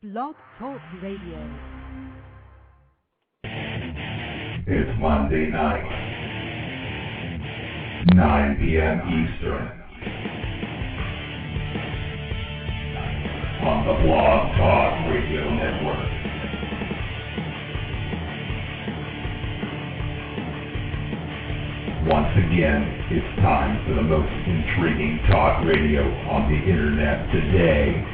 Blog Talk Radio. It's Monday night, 9 p.m. Eastern, on the Blog Talk Radio Network. Once again, it's time for the most intriguing talk radio on the internet today.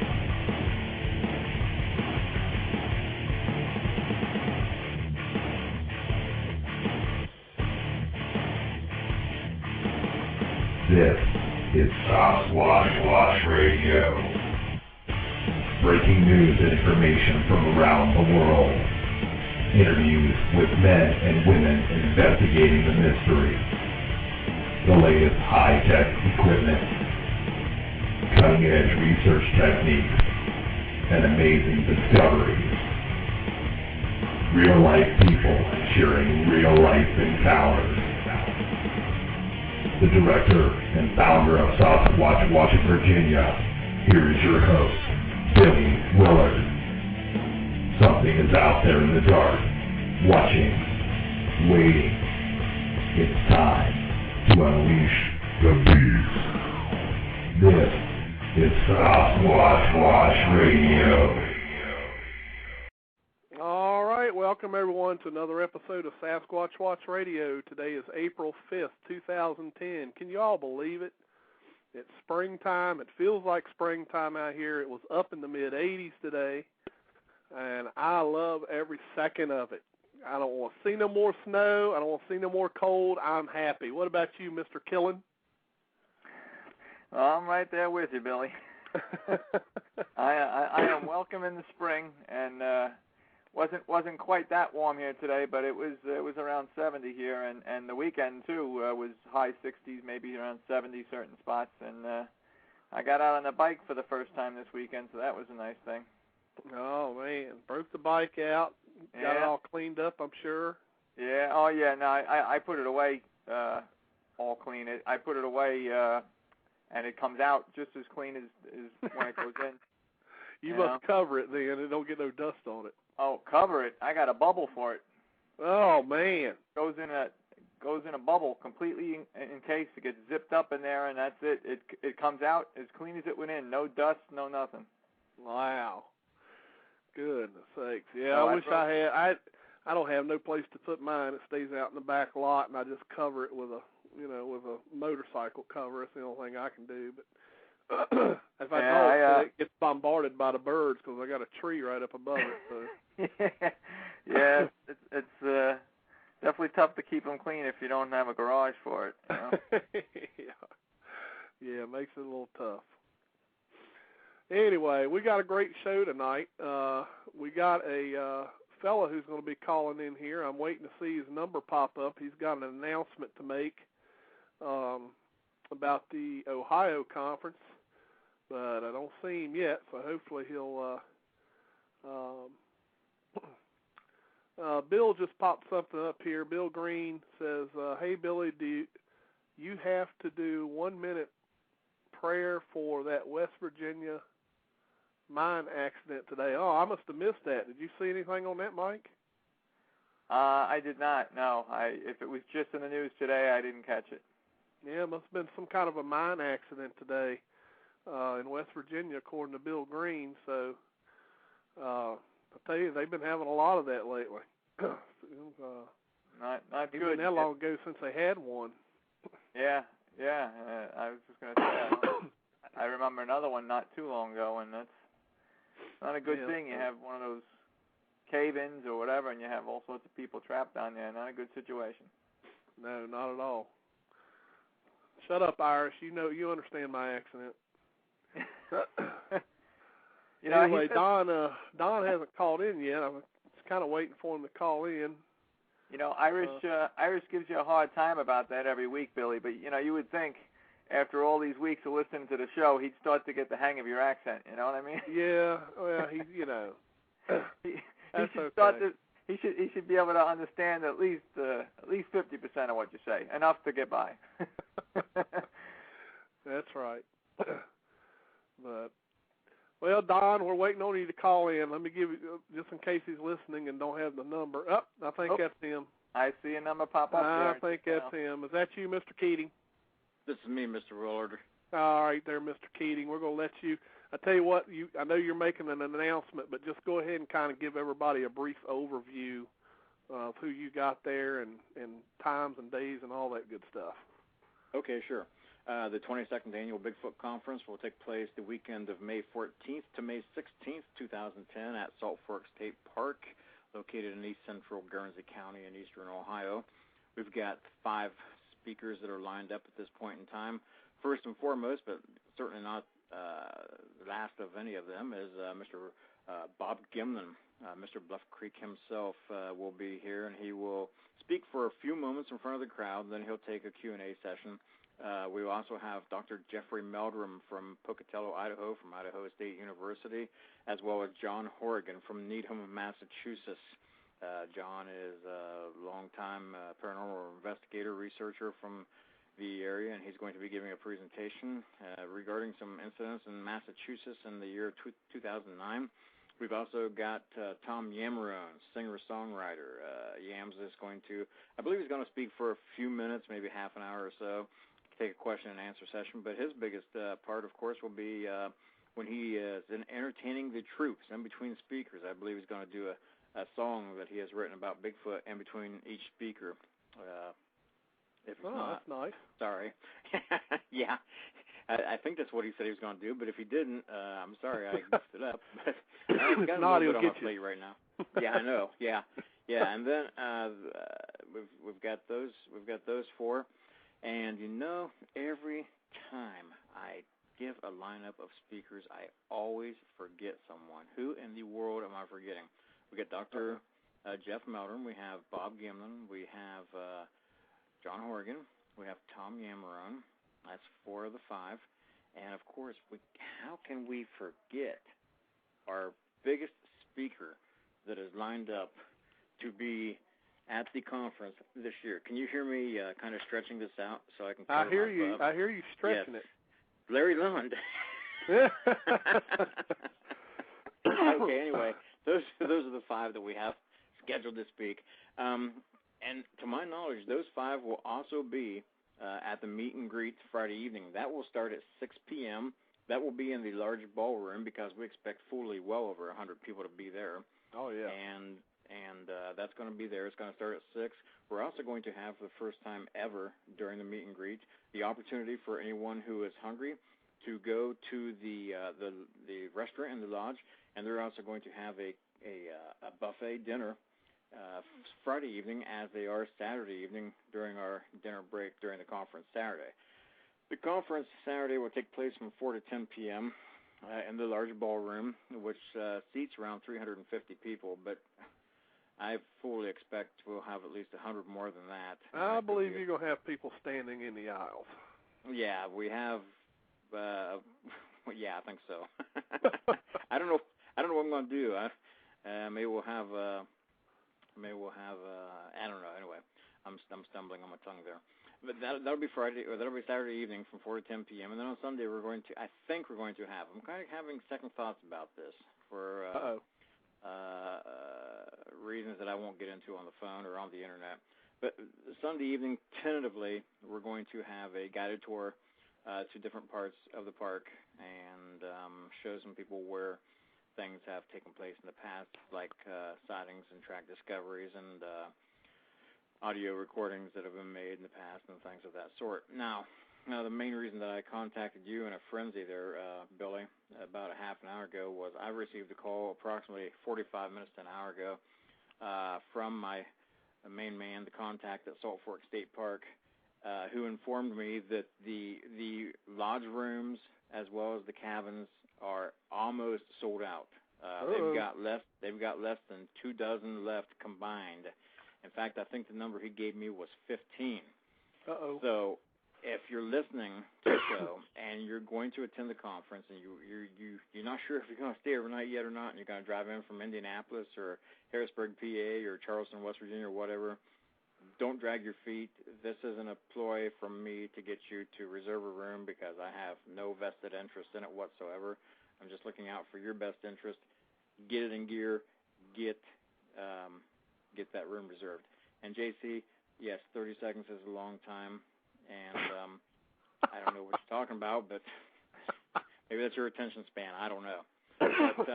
This is Sasquatch Radio. Breaking news and information from around the world. Interviews with men and women investigating the mystery. The latest high-tech equipment. Cutting-edge research techniques. And amazing discoveries. Real-life people sharing real-life encounters. The director and founder of Sasquatch, Virginia. Here is your host, Billy Willard. Something is out there in the dark, watching, waiting. It's time to unleash the beast. This is Sasquatch Radio. All right, welcome everyone to another episode of Sasquatch Watch Radio. Today is April 5th, 2010. Can you all believe it? It's springtime. It feels like springtime out here. It was up in the mid-80s today, and I love every second of it. I don't want to see no more snow. I don't want to see no more cold. I'm happy. What about you, Mr. Killen? Well, I'm right there with you, Billy. I am welcoming the spring, and wasn't quite that warm here today, but it was around 70 here, and the weekend too was high 60s, maybe around 70 certain spots, and I got out on the bike for the first time this weekend, so that was a nice thing. Oh man, broke the bike out, got it all cleaned up, I'm sure. Yeah. Oh yeah. No, I put it away all clean. I put it away, and it comes out just as clean as when it goes in. You must cover it then, and don't get no dust on it. Oh, cover it! I got a bubble for it. Oh man! Goes in a bubble completely in case it gets zipped up in there, and that's it. It comes out as clean as it went in. No dust, no nothing. Wow! Goodness sakes! Yeah, No, I wish I had. I don't have no place to put mine. It stays out in the back lot, and I just cover it with a motorcycle cover. It's the only thing I can do. But if I don't, it gets bombarded by the birds because I got a tree right up above it. So. Yeah, it's definitely tough to keep them clean if you don't have a garage for it. You know? Yeah, it makes it a little tough. Anyway, we got a great show tonight. We got a fella who's going to be calling in here. I'm waiting to see his number pop up. He's got an announcement to make about the Ohio conference, but I don't see him yet, so hopefully he'll... Bill just popped something up here. Bill Green says, hey, Billy, do you have to do 1 minute prayer for that West Virginia mine accident today? Oh, I must have missed that. Did you see anything on that, Mike? I did not, no. If it was just in the news today, I didn't catch it. Yeah, it must have been some kind of a mine accident today in West Virginia, according to Bill Green. So, I tell you, they've been having a lot of that lately. Not it's good. Been that long ago since they had one. Yeah. I was just going to say, I remember another one not too long ago, and that's not a good thing. You have one of those cave-ins or whatever, and you have all sorts of people trapped down there. Not a good situation. No, not at all. Shut up, Irish. You understand my accent. Anyway, Don hasn't called in yet. I'm just kind of waiting for him to call in. You know, Irish gives you a hard time about that every week, Billy. But you would think after all these weeks of listening to the show, he'd start to get the hang of your accent. You know what I mean? Yeah. Well, he should be able to understand at least 50% of what you say, enough to get by. That's right. But Well, Don, we're waiting on you to call in. Let me give you, just in case he's listening and don't have the number. I think that's him. I see a number pop up there. I think that's him. Is that you, Mr. Keating? This is me, Mr. Willard. All right there, Mr. Keating. We're going to let you, I tell you what, I know you're making an announcement, but just go ahead and kind of give everybody a brief overview of who you got there and times and days and all that good stuff. Okay, sure. The 22nd Annual Bigfoot Conference will take place the weekend of May 14th to May 16th, 2010 at Salt Fork State Park, located in east central Guernsey County in eastern Ohio. We've got 5 speakers that are lined up at this point in time. First and foremost, but certainly not last of any of them, is Mr. Bob Gimlin. Mr. Bluff Creek himself will be here, and he will speak for a few moments in front of the crowd, then he'll take a Q&A session. We will also have Dr. Jeffrey Meldrum from Pocatello, Idaho, from Idaho State University, as well as John Horgan from Needham, Massachusetts. John is a longtime paranormal investigator, researcher from the area, and he's going to be giving a presentation regarding some incidents in Massachusetts in the year 2009. We've also got Tom Yamarone, singer-songwriter. Yams is going to, I believe he's going to speak for a few minutes, maybe half an hour or so, take a question and answer session. But his biggest part, of course, will be when he is entertaining the troops in between speakers. I believe he's going to do a song that he has written about Bigfoot in between each speaker. If it's not, that's nice. Sorry. Yeah, I think that's what he said he was going to do, but if he didn't, I'm sorry, I messed it up. But I've got a little bit on my plate right now. Yeah, I know. Yeah, and then we've got those 4, and every time I give a lineup of speakers, I always forget someone. Who in the world am I forgetting? We got Dr. Jeff Meldrum, we have Bob Gimlin, we have John Horgan, we have Tom Yamarone. That's 4 of the 5. And, of course, how can we forget our biggest speaker that is lined up to be at the conference this year? Can you hear me kind of stretching this out so I can cover I hear my you. butt? I hear you stretching yes. it. Larry Lund. Okay, anyway, those are the 5 that we have scheduled to speak. And to my knowledge, those 5 will also be at the meet and greet Friday evening. That will start at 6 p.m. That will be in the large ballroom because we expect fully well over 100 people to be there. Oh, yeah. And that's going to be there. It's going to start at 6. We're also going to have, for the first time ever during the meet and greet, the opportunity for anyone who is hungry to go to the restaurant in the lodge, and they're also going to have a buffet dinner Friday evening as they are Saturday evening during our dinner break during the conference Saturday. The conference Saturday will take place from 4 to 10 p.m. In the large ballroom, which seats around 350 people, but I fully expect we'll have at least 100 more than that. I believe you're going to have people standing in the aisles. Yeah, we have. Yeah, I think so. I don't know what I'm going to do. Maybe we'll have. I don't know. Anyway, I'm stumbling on my tongue there. But that'll be Saturday evening from 4 to 10 p.m. And then on Sunday I think we're going to have. I'm kind of having second thoughts about this for reasons that I won't get into on the phone or on the internet. But Sunday evening, tentatively, we're going to have a guided tour to different parts of the park and show some people where things have taken place in the past, like sightings and track discoveries and audio recordings that have been made in the past and things of that sort. Now, the main reason that I contacted you in a frenzy there, Billy, about a half an hour ago was I received a call approximately 45 minutes to an hour ago from my main man, the contact at Salt Fork State Park, who informed me that the lodge rooms as well as the cabins are almost sold out. They've got less than 2 dozen left combined. In fact, I think the number he gave me was 15. So if you're listening to the show and you're going to attend the conference and you're not sure if you're going to stay overnight yet or not, and you're going to drive in from Indianapolis or Harrisburg, PA, or Charleston, West Virginia, or whatever, don't drag your feet. This isn't a ploy from me to get you to reserve a room because I have no vested interest in it whatsoever. I'm just looking out for your best interest. Get it in gear. Get that room reserved. And JC, yes, 30 seconds is a long time, and I don't know what you're talking about, but maybe that's your attention span. I don't know. But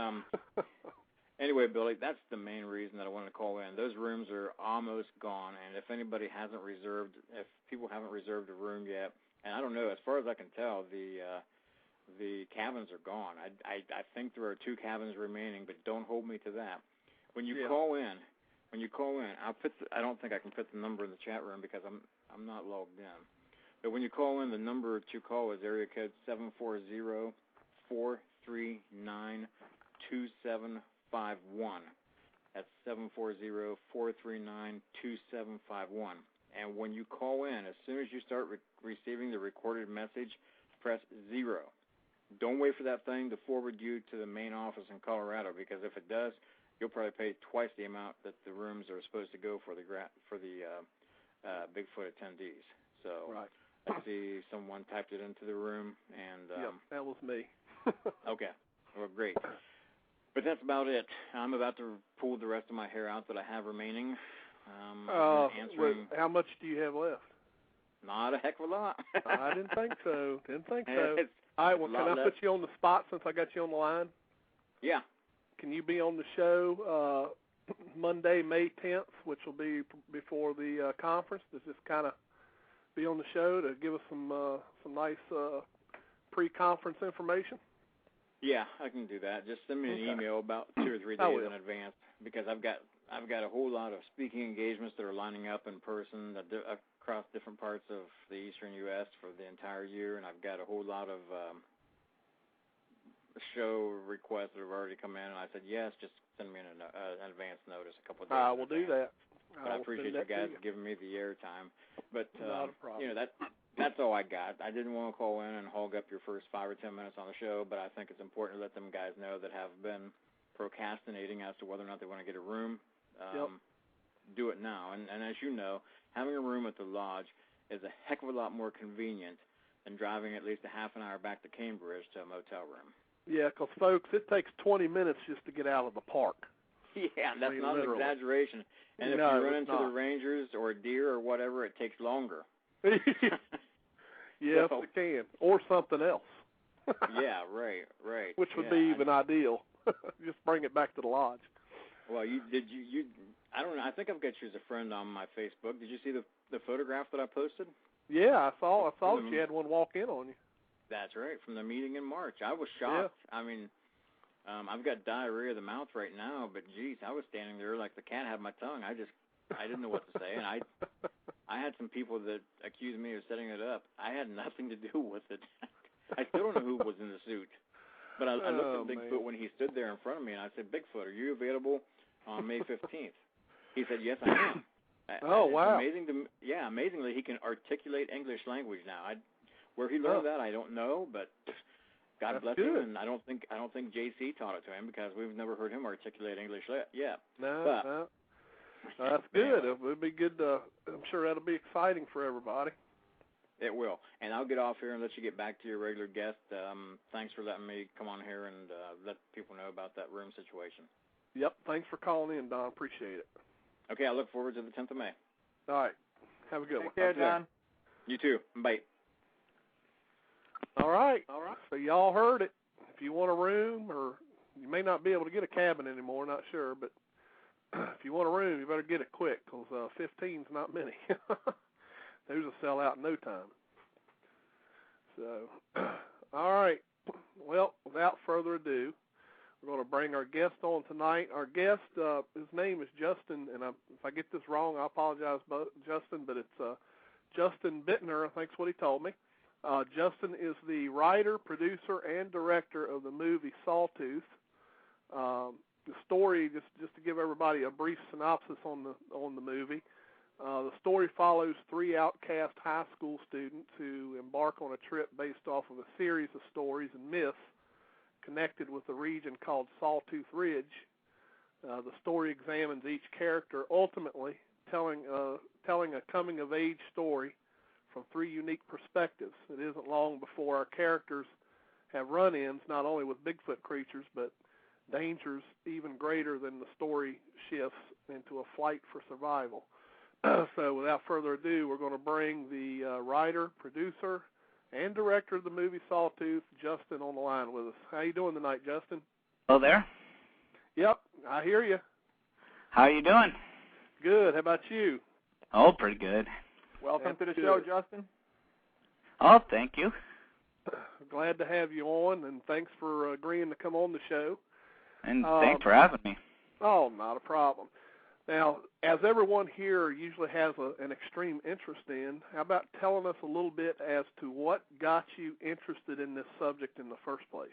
anyway, Billy, that's the main reason that I wanted to call in. Those rooms are almost gone, and if people haven't reserved a room yet, and I don't know, as far as I can tell, the cabins are gone. I think there are 2 cabins remaining, but don't hold me to that. When you call in, I don't think I can put the number in the chat room because I'm not logged in. But when you call in, the number to call is area code 740-439-2751. That's 740-439-2751. And when you call in, as soon as you start receiving the recorded message, press 0. Don't wait for that thing to forward you to the main office in Colorado, because if it does, you'll probably pay twice the amount that the rooms are supposed to go for the Bigfoot attendees. So right. I see someone typed it into the room, and that was me. Okay, well, great. But that's about it. I'm about to pull the rest of my hair out that I have remaining. How much do you have left? Not a heck of a lot. I didn't think so. All right, well, can I put you on the spot since I got you on the line? Yeah. Can you be on the show Monday, May 10th, which will be before the conference? Does this kind of be on the show to give us some nice pre-conference information? Yeah, I can do that. Just send me an email about 2 or 3 days in advance, because I've got a whole lot of speaking engagements that are lining up in person across different parts of the eastern U.S. for the entire year, and I've got a whole lot of show requests that have already come in, and I said, yes, just send me an advance notice a couple of days. I will do that. But I appreciate you guys giving me the airtime. But, not a problem. That's all I got. I didn't want to call in and hog up your first 5 or 10 minutes on the show, but I think it's important to let them guys know that have been procrastinating as to whether or not they want to get a room. Do it now. And as you know, having a room at the lodge is a heck of a lot more convenient than driving at least a half an hour back to Cambridge to a motel room. Yeah, because, folks, it takes 20 minutes just to get out of the park. Yeah, that's not an exaggeration. And if you run into the rangers or deer or whatever, it takes longer. Yes, it can. Or something else. Yeah, right. Which would be even ideal. Just bring it back to the lodge. Well, you I don't know. I think I've got you as a friend on my Facebook. Did you see the photograph that I posted? Yeah, I saw that you had one walk in on you. That's right, from the meeting in March. I was shocked. Yeah. I mean, I've got diarrhea of the mouth right now, but geez, I was standing there like the cat had my tongue. I didn't know what to say, and I had some people that accused me of setting it up. I had nothing to do with it. I still don't know who was in the suit. But I looked at Bigfoot when he stood there in front of me, and I said, Bigfoot, are you available on May 15th? He said, yes, I am. Wow. Amazingly, he can articulate English language now. Where he learned that, I don't know, but God bless him, and I don't think JC taught it to him, because we've never heard him articulate English yet. No. That's good. It'll be good. I'm sure that'll be exciting for everybody. It will. And I'll get off here and let you get back to your regular guest. Thanks for letting me come on here and let people know about that room situation. Yep. Thanks for calling in, Don. Appreciate it. Okay. I look forward to the 10th of May. All right. Have a good one. Take care, Don. You too. Bye. All right. So y'all heard it. If you want a room, or you may not be able to get a cabin anymore, not sure, but if you want a room, you better get it quick, because 15's not many. Those will sell out in no time. So, all right. Well, without further ado, we're going to bring our guest on tonight. Our guest, his name is Justin, and if I get this wrong, I apologize, Justin, but it's Justin Buettner, I think is what he told me. Justin is the writer, producer, and director of the movie Sawtooth. The story, just to give everybody a brief synopsis on the movie, the story follows 3 outcast high school students who embark on a trip based off of a series of stories and myths connected with a region called Sawtooth Ridge. The story examines each character, ultimately telling a coming-of-age story from 3 unique perspectives. It isn't long before our characters have run-ins not only with Bigfoot creatures, but dangers even greater than the story shifts into a flight for survival. So without further ado, we're going to bring the writer, producer, and director of the movie Sawtooth, Justin, on the line with us. How you doing tonight, Justin? Hello there. Yep, I hear you. How you doing? Good. How about you? Oh, pretty good. Welcome That's to the show, good. Justin. Oh, thank you. Glad to have you on, and thanks for agreeing to come on the show. And thanks for having me. Oh, not a problem. Now, as everyone here usually has an extreme interest in, how about telling us a little bit as to what got you interested in this subject in the first place?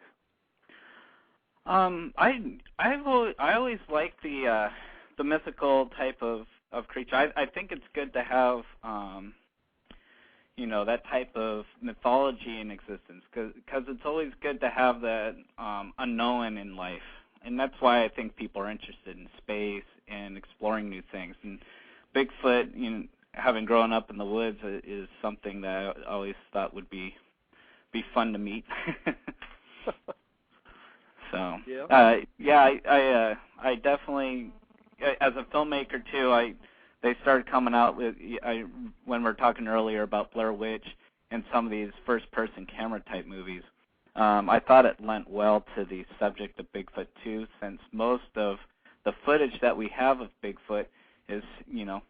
I always like the mythical type of creature. I think it's good to have that type of mythology in existence, because it's always good to have that unknown in life. And that's why I think people are interested in space and exploring new things. And Bigfoot, having grown up in the woods, is something that I always thought would be fun to meet. So, I definitely, as a filmmaker too, they started coming out with, when we were talking earlier about Blair Witch and some of these first-person camera type movies. I thought it lent well to the subject of Bigfoot too, since most of the footage that we have of Bigfoot is,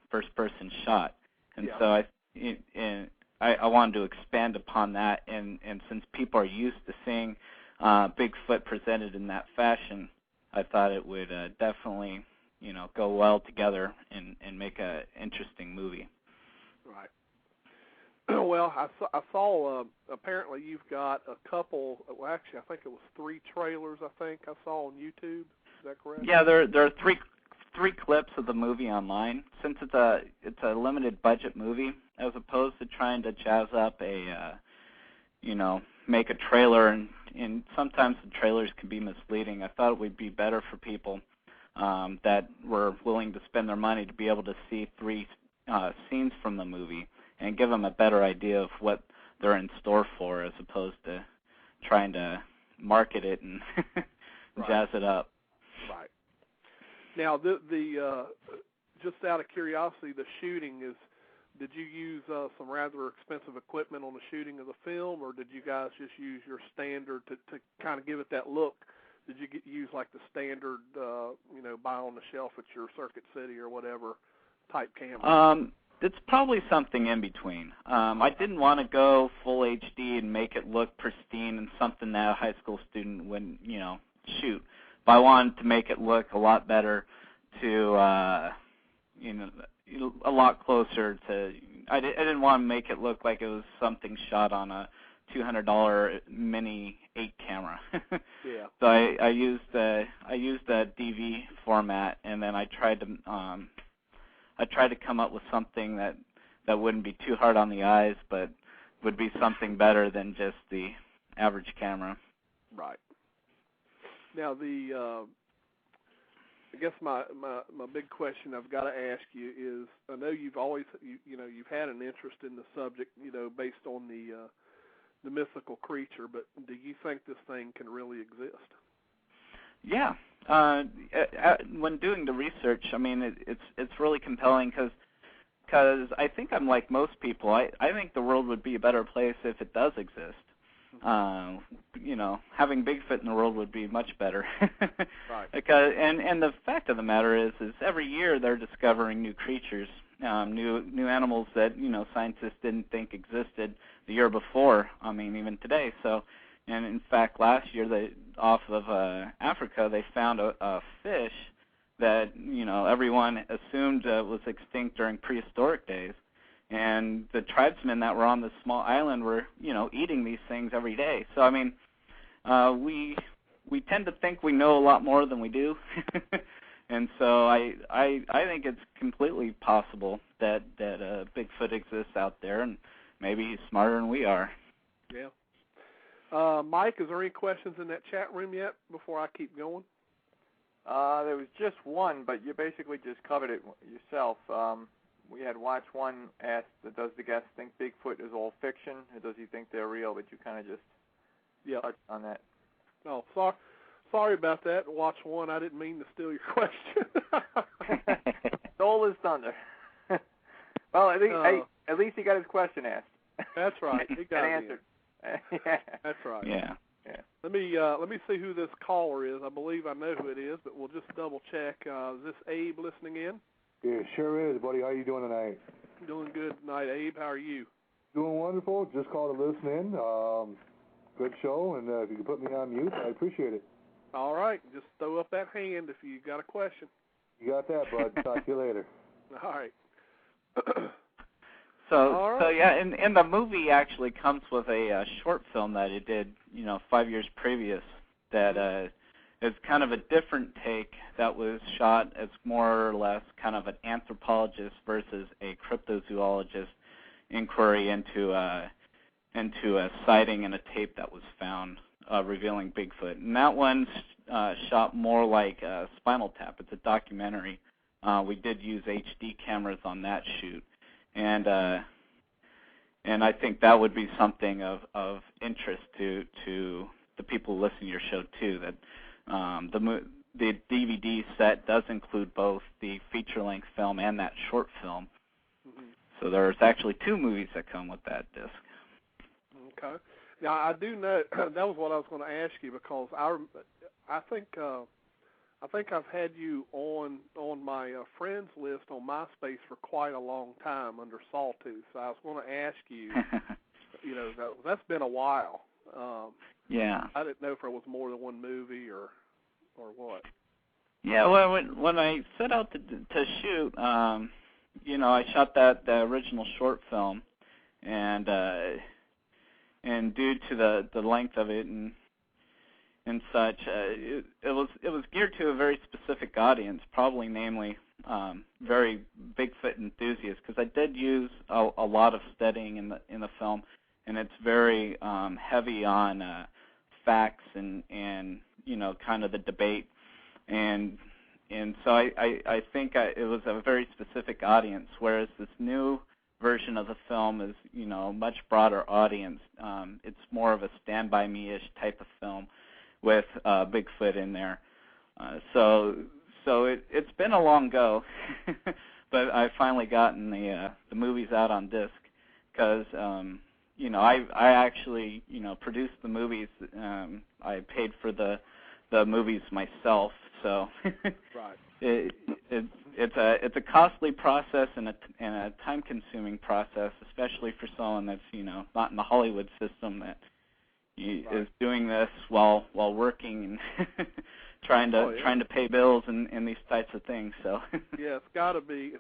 first-person shot, and so I wanted to expand upon that, and since people are used to seeing Bigfoot presented in that fashion, I thought it would definitely, go well together and make an interesting movie. Right. Well, I saw apparently you've got a couple, well, actually, I think it was 3 trailers, I saw on YouTube. Is that correct? Yeah, there are three clips of the movie online. Since it's a limited budget movie, as opposed to trying to jazz up make a trailer, and sometimes the trailers can be misleading. I thought it would be better for people that were willing to spend their money to be able to see 3 scenes from the movie and give them a better idea of what they're in store for, as opposed to trying to market it and jazz it up. Right. Now, the just out of curiosity, the shooting is, did you use some rather expensive equipment on the shooting of the film, or did you guys just use your standard to kind of give it that look? Did you use like the standard, buy on the shelf at your Circuit City or whatever type camera? It's probably something in between. I didn't want to go full HD and make it look pristine and something that a high school student wouldn't, shoot. But I wanted to make it look a lot better to, a lot closer to. I didn't want to make it look like it was something shot on a $200 mini 8 camera. Yeah. So I used the DV format, and then I tried to come up with something that wouldn't be too hard on the eyes, but would be something better than just the average camera. Right. Now, I guess my big question I've got to ask you is, I know you've always you've had an interest in the subject, based on the mythical creature, but do you think this thing can really exist? Yeah. When doing the research, I mean, it's really compelling because I think I'm like most people. I think the world would be a better place if it does exist. Having Bigfoot in the world would be much better. Right. Because and the fact of the matter is every year they're discovering new creatures, new animals that scientists didn't think existed the year before. I mean, even today. So, and in fact, last year off of Africa, they found a fish that everyone assumed was extinct during prehistoric days. And the tribesmen that were on this small island were, eating these things every day. So, I mean, we tend to think we know a lot more than we do. And so I think it's completely possible that Bigfoot exists out there, and maybe he's smarter than we are. Yeah. Mike, is there any questions in that chat room yet before I keep going? There was just one, but you basically just covered it yourself. We had Watch One asked, does the guest think Bigfoot is all fiction, or does he think they're real? But you kind of just touch on that. Oh, sorry about that. Watch one. I didn't mean to steal your question. Stole his thunder. Well, at least he got his question asked. That's right. He got it answered. Yeah. That's right. Yeah. Let me see who this caller is. I believe I know who it is, but we'll just double check. Is this Abe listening in? Yeah, sure is, buddy. How you doing tonight? Doing good tonight, Abe. How are you? Doing wonderful. Just called to listen in. Good show, and if you could put me on mute, I'd appreciate it. All right. Just throw up that hand if you got a question. You got that, bud. Talk to you later. All right. So yeah, and the movie actually comes with a short film that he did, 5 years previous. That is kind of a different take. That was shot as more or less kind of an anthropologist versus a cryptozoologist inquiry into a sighting and a tape that was found revealing Bigfoot. And that one's shot more like Spinal Tap. It's a documentary. We did use HD cameras on that shoot. And I think that would be something of interest to the people who listen to your show too. That the DVD set does include both the feature-length film and that short film. Mm-hmm. So there's actually 2 movies that come with that disc. Okay. Now I do know that was what I was going to ask you, because I think I've had you on my friends list on MySpace for quite a long time under Sawtooth. So I was going to ask you, that's been a while. Yeah. I didn't know if there was more than one movie or what. Yeah. Well, when I set out to shoot, I shot the original short film, and due to the length of it and such, it was geared to a very specific audience, probably namely very Bigfoot enthusiasts, because I did use a lot of steadying in the film, and it's very heavy on facts and kind of the debate, and so I think it was a very specific audience, whereas this new version of the film is a much broader audience. It's more of a Stand By Me-ish type of film with Bigfoot in there. So it's been a long go, but I've finally gotten the movies out on disc, because I actually produced the movies. I paid for the movies myself, so right. It's a costly process and a time-consuming process, especially for someone that's not in the Hollywood system that is doing this while working and trying to pay bills and these types of things. So yeah, it's got to be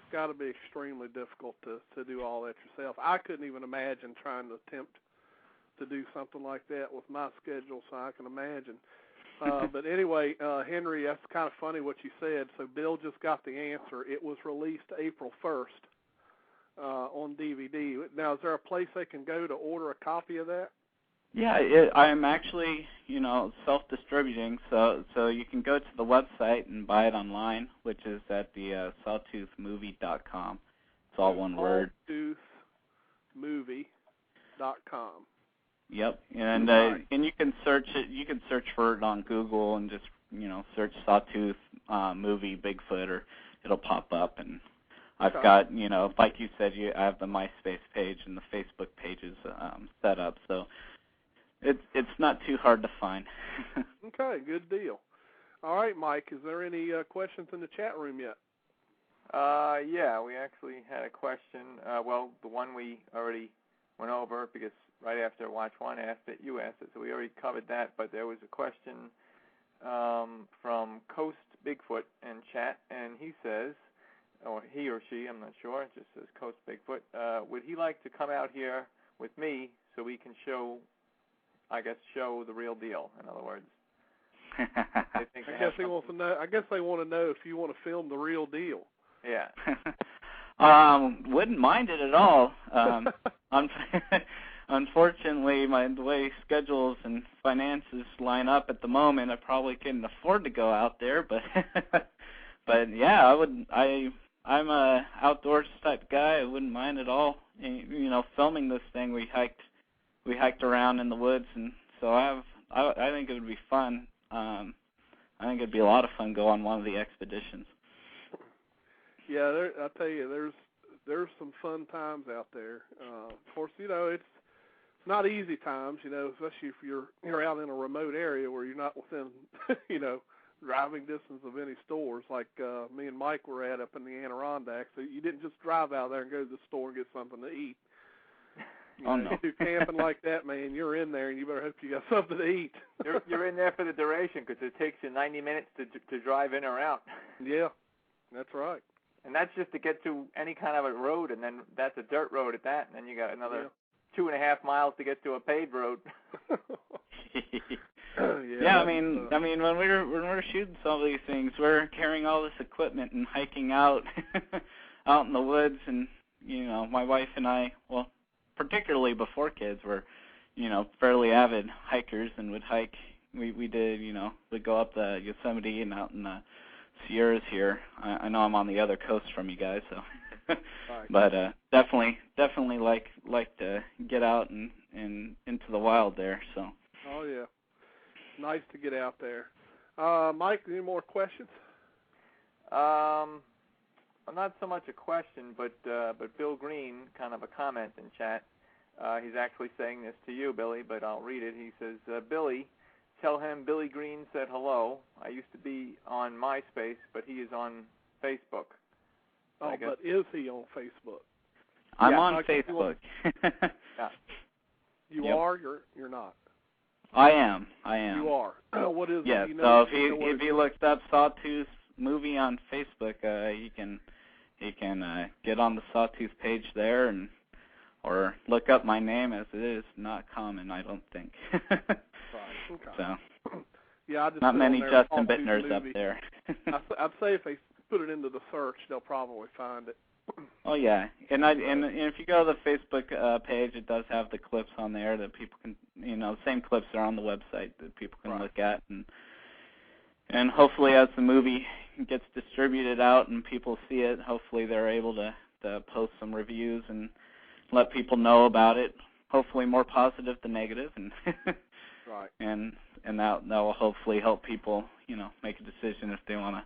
extremely difficult to do all that yourself. I couldn't even imagine trying to attempt to do something like that with my schedule, so I can imagine. But anyway, Henry, that's kind of funny what you said. So Bill just got the answer. It was released April 1st on DVD. Now, is there a place they can go to order a copy of that? Yeah, I'm actually, self-distributing, so you can go to the website and buy it online, which is at the sawtoothmovie.com. It's all one word. Sawtoothmovie.com. Yep, and you can search it. You can search for it on Google and just search Sawtooth movie Bigfoot, or it'll pop up. And I've got like you said, I have the MySpace page and the Facebook pages set up, so it's not too hard to find. Okay, good deal. All right, Mike, is there any questions in the chat room yet? Yeah, we actually had a question. Well, the one we already went over, because right after Watch 1 asked it, you asked it, so we already covered that. But there was a question from Coast Bigfoot in chat, and he says, or he or she, I'm not sure, it just says Coast Bigfoot, would he like to come out here with me so we can show the real deal, in other words? I guess they want to know if you want to film the real deal. Yeah. Wouldn't mind it at all. Unfortunately, the way schedules and finances line up at the moment, I probably couldn't afford to go out there. But yeah, I would. I'm a outdoors type guy. I wouldn't mind at all. Filming this thing. We hiked around in the woods, and so I have I think it would be fun. I think it'd be a lot of fun go on one of the expeditions. Yeah, I tell you, there's some fun times out there. Of course, it's not easy times, especially if you're out in a remote area where you're not within, driving distance of any stores like me and Mike were at up in the Adirondacks. So you didn't just drive out there and go to the store and get something to eat. No. You do camping like that, man, you're in there and you better hope you got something to eat. You're in there for the duration because it takes you 90 minutes to drive in or out. Yeah, that's right. And that's just to get to any kind of a road, and then that's a dirt road at that, and then you got another 2.5 miles to get to a paved road. Yeah, I mean, when we're shooting some of these things, we're carrying all this equipment and hiking out in the woods, and my wife and I, well, particularly before kids, were fairly avid hikers and would hike. We did, we'd go up the Yosemite and out in the Sierras here. I know I'm on the other coast from you guys, so but definitely like to get out and into the wild there. So. Oh yeah, nice to get out there. Mike, any more questions? Not so much a question, but Bill Green, kind of a comment in chat. He's actually saying this to you, Billy, but I'll read it. He says, Billy, tell him Billy Green said hello. I used to be on MySpace, but he is on Facebook. Oh, but is he on Facebook? I'm on Facebook. Yeah. You are? You're not? I am. You are. What is it? Yeah, so if he looks up Sawtooth movie on Facebook, he can get on the Sawtooth page there or look up my name, as it is not common, I don't think. Right. Okay. So yeah, I just not many Justin Sawtooth Buettners movie. up there. I'd say if they put it into the search, they'll probably find it. Oh yeah, and if you go to the Facebook page, it does have the clips on there that people can, the same clips are on the website that people can look at, and hopefully as the movie gets distributed out and people see it, hopefully they're able to post some reviews and let people know about it. Hopefully more positive than negative, and right, and that will hopefully help people, make a decision if they want to.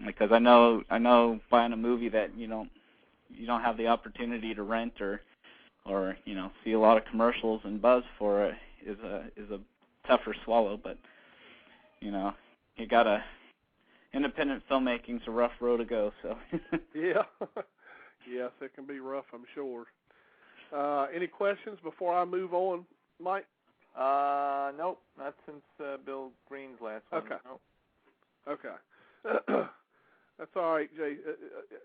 Because I know buying a movie that you don't have the opportunity to rent or see a lot of commercials and buzz for it is a tougher swallow. But you gotta, independent filmmaking's a rough road to go. So yeah, yes, it can be rough, I'm sure. Any questions before I move on, Mike? Nope, not since Bill Green's last one. Okay. Nope. Okay. That's all right, Jay.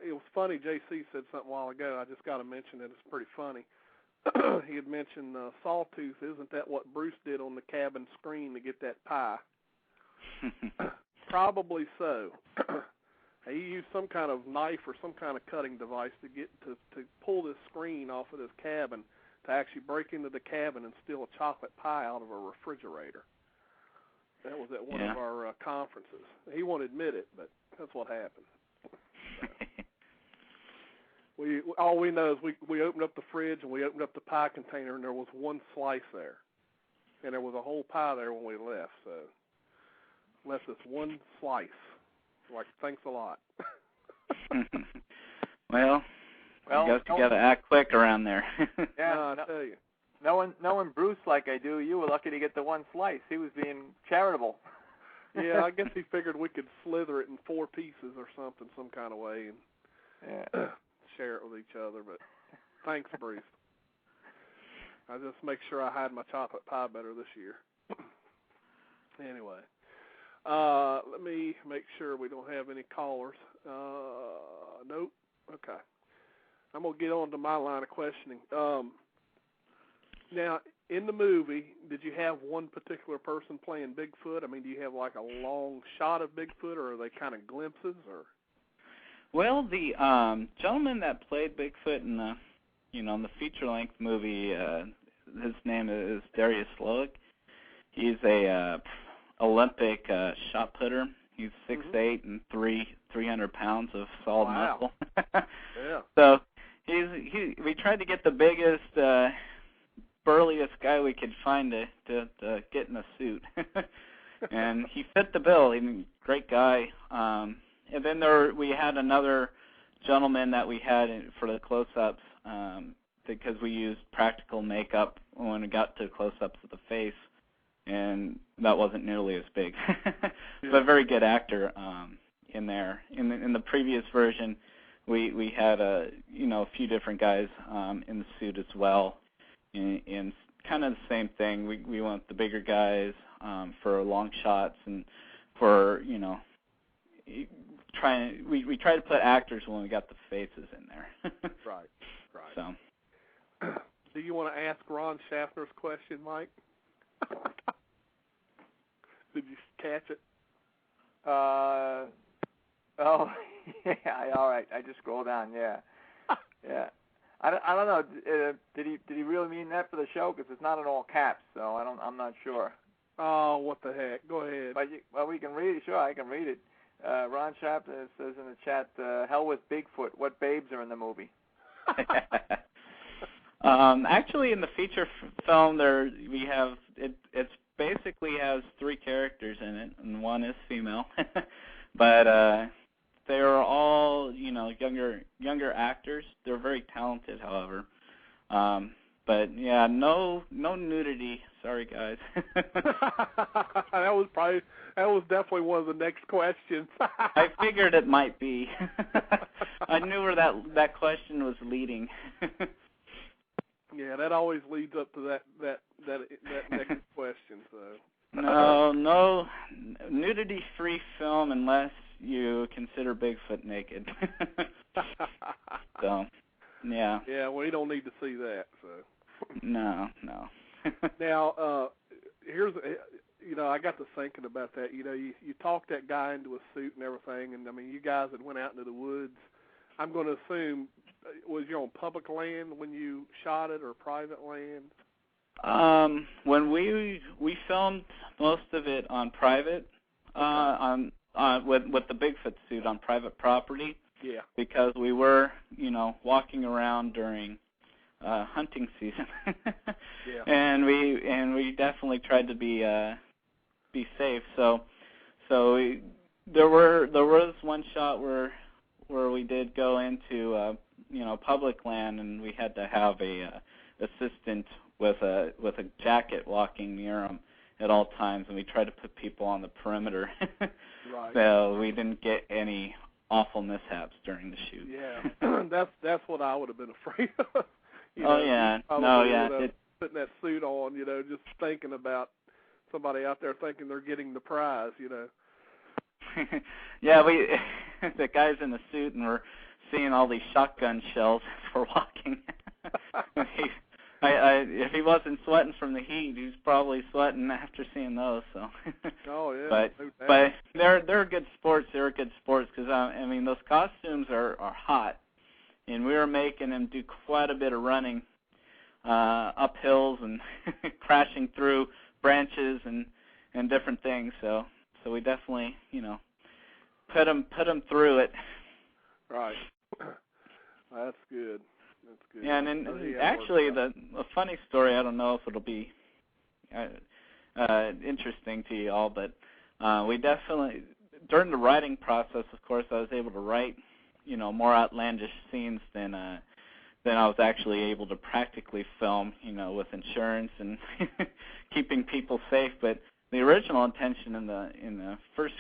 It was funny. JC said something a while ago. I just got to mention it. It's pretty funny. He had mentioned Sawtooth. Isn't that what Bruce did on the cabin screen to get that pie? Probably so. He used some kind of knife or some kind of cutting device to get to pull this screen off of this cabin to actually break into the cabin and steal a chocolate pie out of a refrigerator. That was at one of our conferences. He won't admit it, but that's what happened. All we know is we opened up the fridge and we opened up the pie container and there was one slice there. And there was a whole pie there when we left, so left us one slice. Like, thanks a lot. Well, I guess you got to act quick around there. Yeah, I tell you. Knowing Bruce like I do, you were lucky to get the one slice. He was being charitable. Yeah, I guess he figured we could slither it in 4 pieces or something, some kind of way, and share it with each other. But thanks, Bruce. I just make sure I hide my chocolate pie better this year. Anyway, let me make sure we don't have any callers. Nope. Okay. I'm going to get on to my line of questioning. Now, in the movie, did you have one particular person playing Bigfoot? I mean, do you have like a long shot of Bigfoot, or are they kind of glimpses? Or? Well, the gentleman that played Bigfoot in the, in the feature-length movie, his name is Darius Slowick. He's a Olympic shot putter. He's 6'8" and 300 pounds of solid muscle. Yeah. So we tried to get the biggest burliest guy we could find to get in a suit. And he fit the bill. I mean, great guy. And then we had another gentleman that we had for the close-ups because we used practical makeup when it got to close-ups of the face, and that wasn't nearly as big. But a very good actor in there. In the previous version, we had a few different guys in the suit as well, and kind of the same thing. We want the bigger guys for long shots, and for we try to put actors when we got the faces in there. Right. So, do you want to ask Ron Schaffner's question, Mike? Did you catch it? Oh, yeah. All right. I just scrolled down. Yeah. I don't know. Did he really mean that for the show? Because it's not in all caps, so I'm not sure. Oh, what the heck? Go ahead. But we can read it. Sure, I can read it. Ron Schaffner says in the chat, "Hell with Bigfoot. What babes are in the movie?" Actually, in the feature film, we have it basically has 3 characters in it, and one is female. But they are all younger actors. They're very talented, however. But yeah, no nudity. Sorry, guys. That was definitely one of the next questions. I figured it might be. I knew where that question was leading. Yeah, that always leads up to that next question. So. No nudity-free film unless you consider Bigfoot naked. So, yeah. Yeah, well, you don't need to see that. So. No. Now, here's I got to thinking about that. You talked that guy into a suit and everything, and I mean, you guys that went out into the woods. I'm going to assume, was you on public land when you shot it, or private land? When we filmed most of it on private, with the Bigfoot suit on private property. Yeah. Because we were, walking around during hunting season. Yeah. And we definitely tried to be safe. So there was one shot where we did go into public land, and we had to have a assistant with a jacket walking near him at all times, and we tried to put people on the perimeter. Right. So we didn't get any awful mishaps during the shoot. Yeah, that's what I would have been afraid of. Putting that suit on, just thinking about somebody out there thinking they're getting the prize, Yeah, the guy's in the suit, and we're seeing all these shotgun shells as we're walking. If he wasn't sweating from the heat, he's probably sweating after seeing those. So. Oh yeah. But they're good sports. They're good sports because those costumes are hot, and we were making them do quite a bit of running up hills and crashing through branches and different things. So we definitely put them through it. Right. That's good. Yeah, and actually, the funny story, I don't know if it'll be interesting to you all, but we definitely, during the writing process, of course, I was able to write, more outlandish scenes than I was actually able to practically film, with insurance and keeping people safe. But the original intention in the first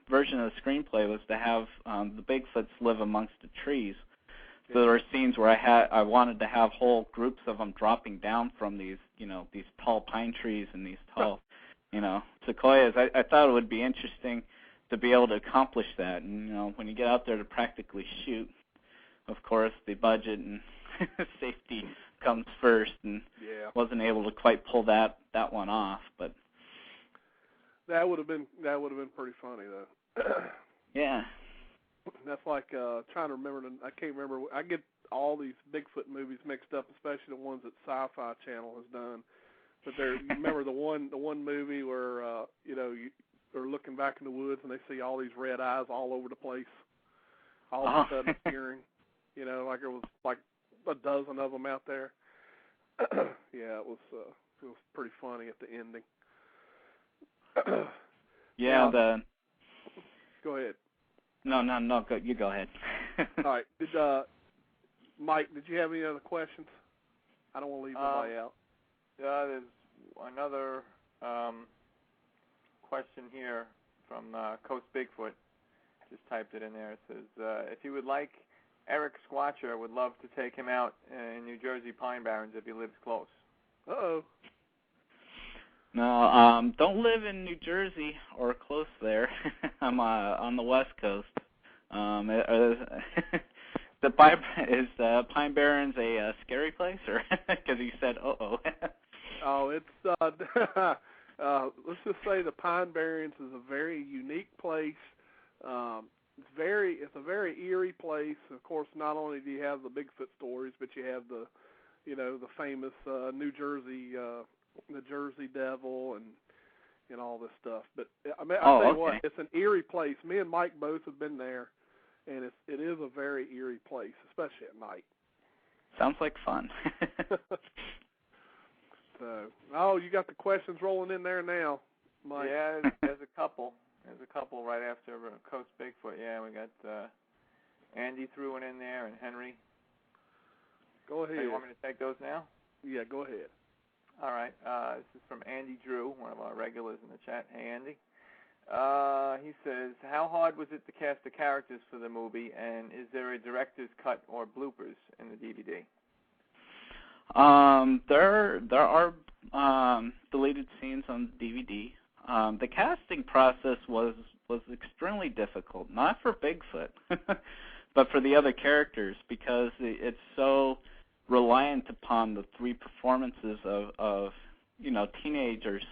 version of the screenplay was to have the Bigfoots live amongst the trees. So there were scenes where I wanted to have whole groups of them dropping down from these tall pine trees and these tall, sequoias. I thought it would be interesting to be able to accomplish that. And when you get out there to practically shoot, of course, the budget and safety comes first, and wasn't able to quite pull that one off. But that would have been pretty funny though. Yeah. That's like trying to remember. I can't remember. I get all these Bigfoot movies mixed up, especially the ones that Sci-Fi Channel has done. But you remember the one movie where they're looking back in the woods and they see all these red eyes all over the place, all of a sudden appearing. Like it was like a dozen of them out there. Yeah, it was pretty funny at the ending. Yeah, now, go ahead. No, you go ahead. All right. Mike, did you have any other questions? I don't want to leave anybody out. There's another question here from Coast Bigfoot. Just typed it in there. It says, if you would like, Eric Squatcher would love to take him out in New Jersey Pine Barrens if he lives close. Uh-oh. No, don't live in New Jersey or close there. I'm on the West Coast. Is Pine Barrens a scary place, or because you said Oh, it's let's just say the Pine Barrens is a very unique place. It's a very eerie place. Of course, not only do you have the Bigfoot stories, but you have the famous New Jersey, the Jersey Devil, and all this stuff. But I tell you what, it's an eerie place. Me and Mike both have been there, and it is a very eerie place, especially at night. Sounds like fun. So, you got the questions rolling in there now, Mike. Yeah, there's a couple. There's a couple right after Coast Bigfoot. Yeah, we got Andy threw one in there, and Henry. Go ahead. So you want me to take those now? Yeah, go ahead. All right. This is from Andy Drew, one of our regulars in the chat. Hey, Andy. He says, how hard was it to cast the characters for the movie, and is there a director's cut or bloopers in the DVD? There are deleted scenes on DVD. The casting process was extremely difficult, not for Bigfoot, but for the other characters, because it's so reliant upon the three performances of teenagers.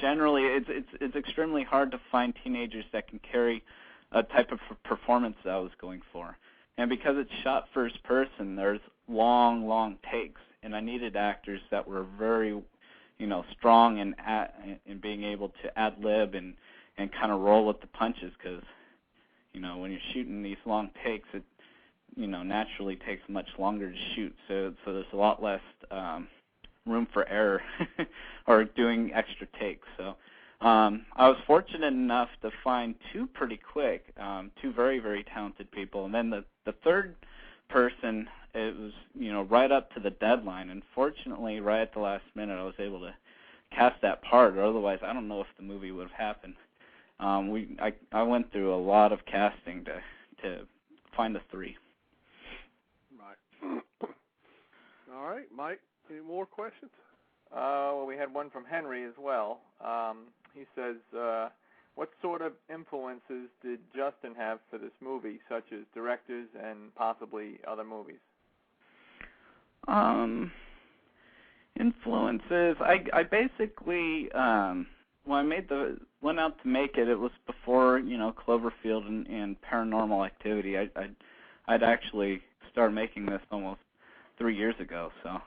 Generally, it's extremely hard to find teenagers that can carry a type of performance that I was going for. And because it's shot first person, there's long takes, and I needed actors that were very, strong in being able to ad-lib and kind of roll with the punches, because, when you're shooting these long takes, it, naturally takes much longer to shoot, so there's a lot less room for error or doing extra takes. So I was fortunate enough to find two pretty quick, two very, very talented people, and then the third person, it was right up to the deadline, and fortunately right at the last minute I was able to cast that part, or otherwise I don't know if the movie would have happened. I went through a lot of casting to find the three. Right. All right, Mike, any more questions? Well, we had one from Henry as well. He says, what sort of influences did Justin have for this movie, such as directors and possibly other movies? Influences. I basically when I went out to make it, it was before Cloverfield and Paranormal Activity. I'd actually started making this almost 3 years ago. So,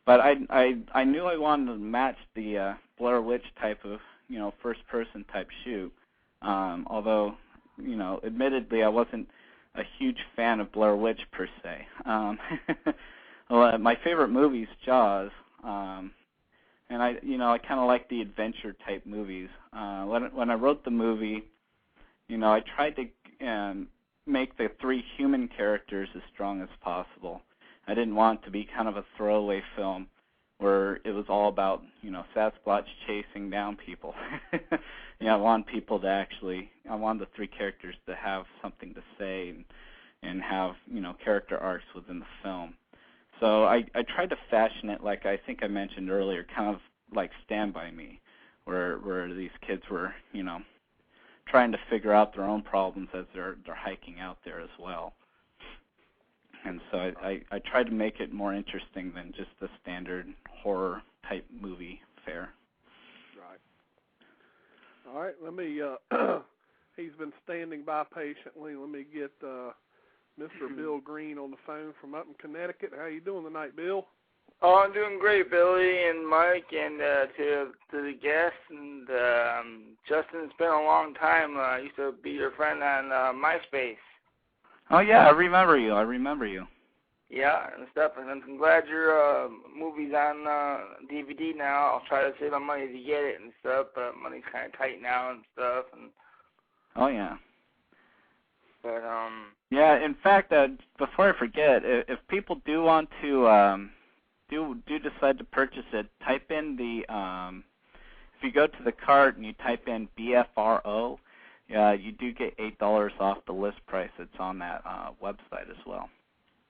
but I knew I wanted to match the Blair Witch type of first person type shoot. Although admittedly I wasn't a huge fan of Blair Witch per se. Well, my favorite movie is Jaws, and I kind of like the adventure type movies. When I wrote the movie, I tried to make the three human characters as strong as possible. I didn't want it to be kind of a throwaway film where it was all about Sasquatch chasing down people. I want people to I want the three characters to have something to say and have character arcs within the film. So I tried to fashion it like I think I mentioned earlier, kind of like Stand By Me, where these kids were trying to figure out their own problems as they're hiking out there as well. And so I tried to make it more interesting than just the standard horror type movie fare. Right. All right. Let me. He's been standing by patiently. Let me get Mr. Bill Green on the phone from up in Connecticut. How you doing tonight, Bill? Oh, I'm doing great, Billy and Mike, and to the guests, and Justin. It's been a long time. I used to be your friend on MySpace. Oh yeah, I remember you. Yeah, and stuff. And I'm glad your movie's on DVD now. I'll try to save my money to get it and stuff, but money's kind of tight now and stuff. And oh yeah. But yeah. In fact, before I forget, if people do want to do decide to purchase it, type in the if you go to the cart and you type in BFRO, you do get $8 off the list price that's on that website as well.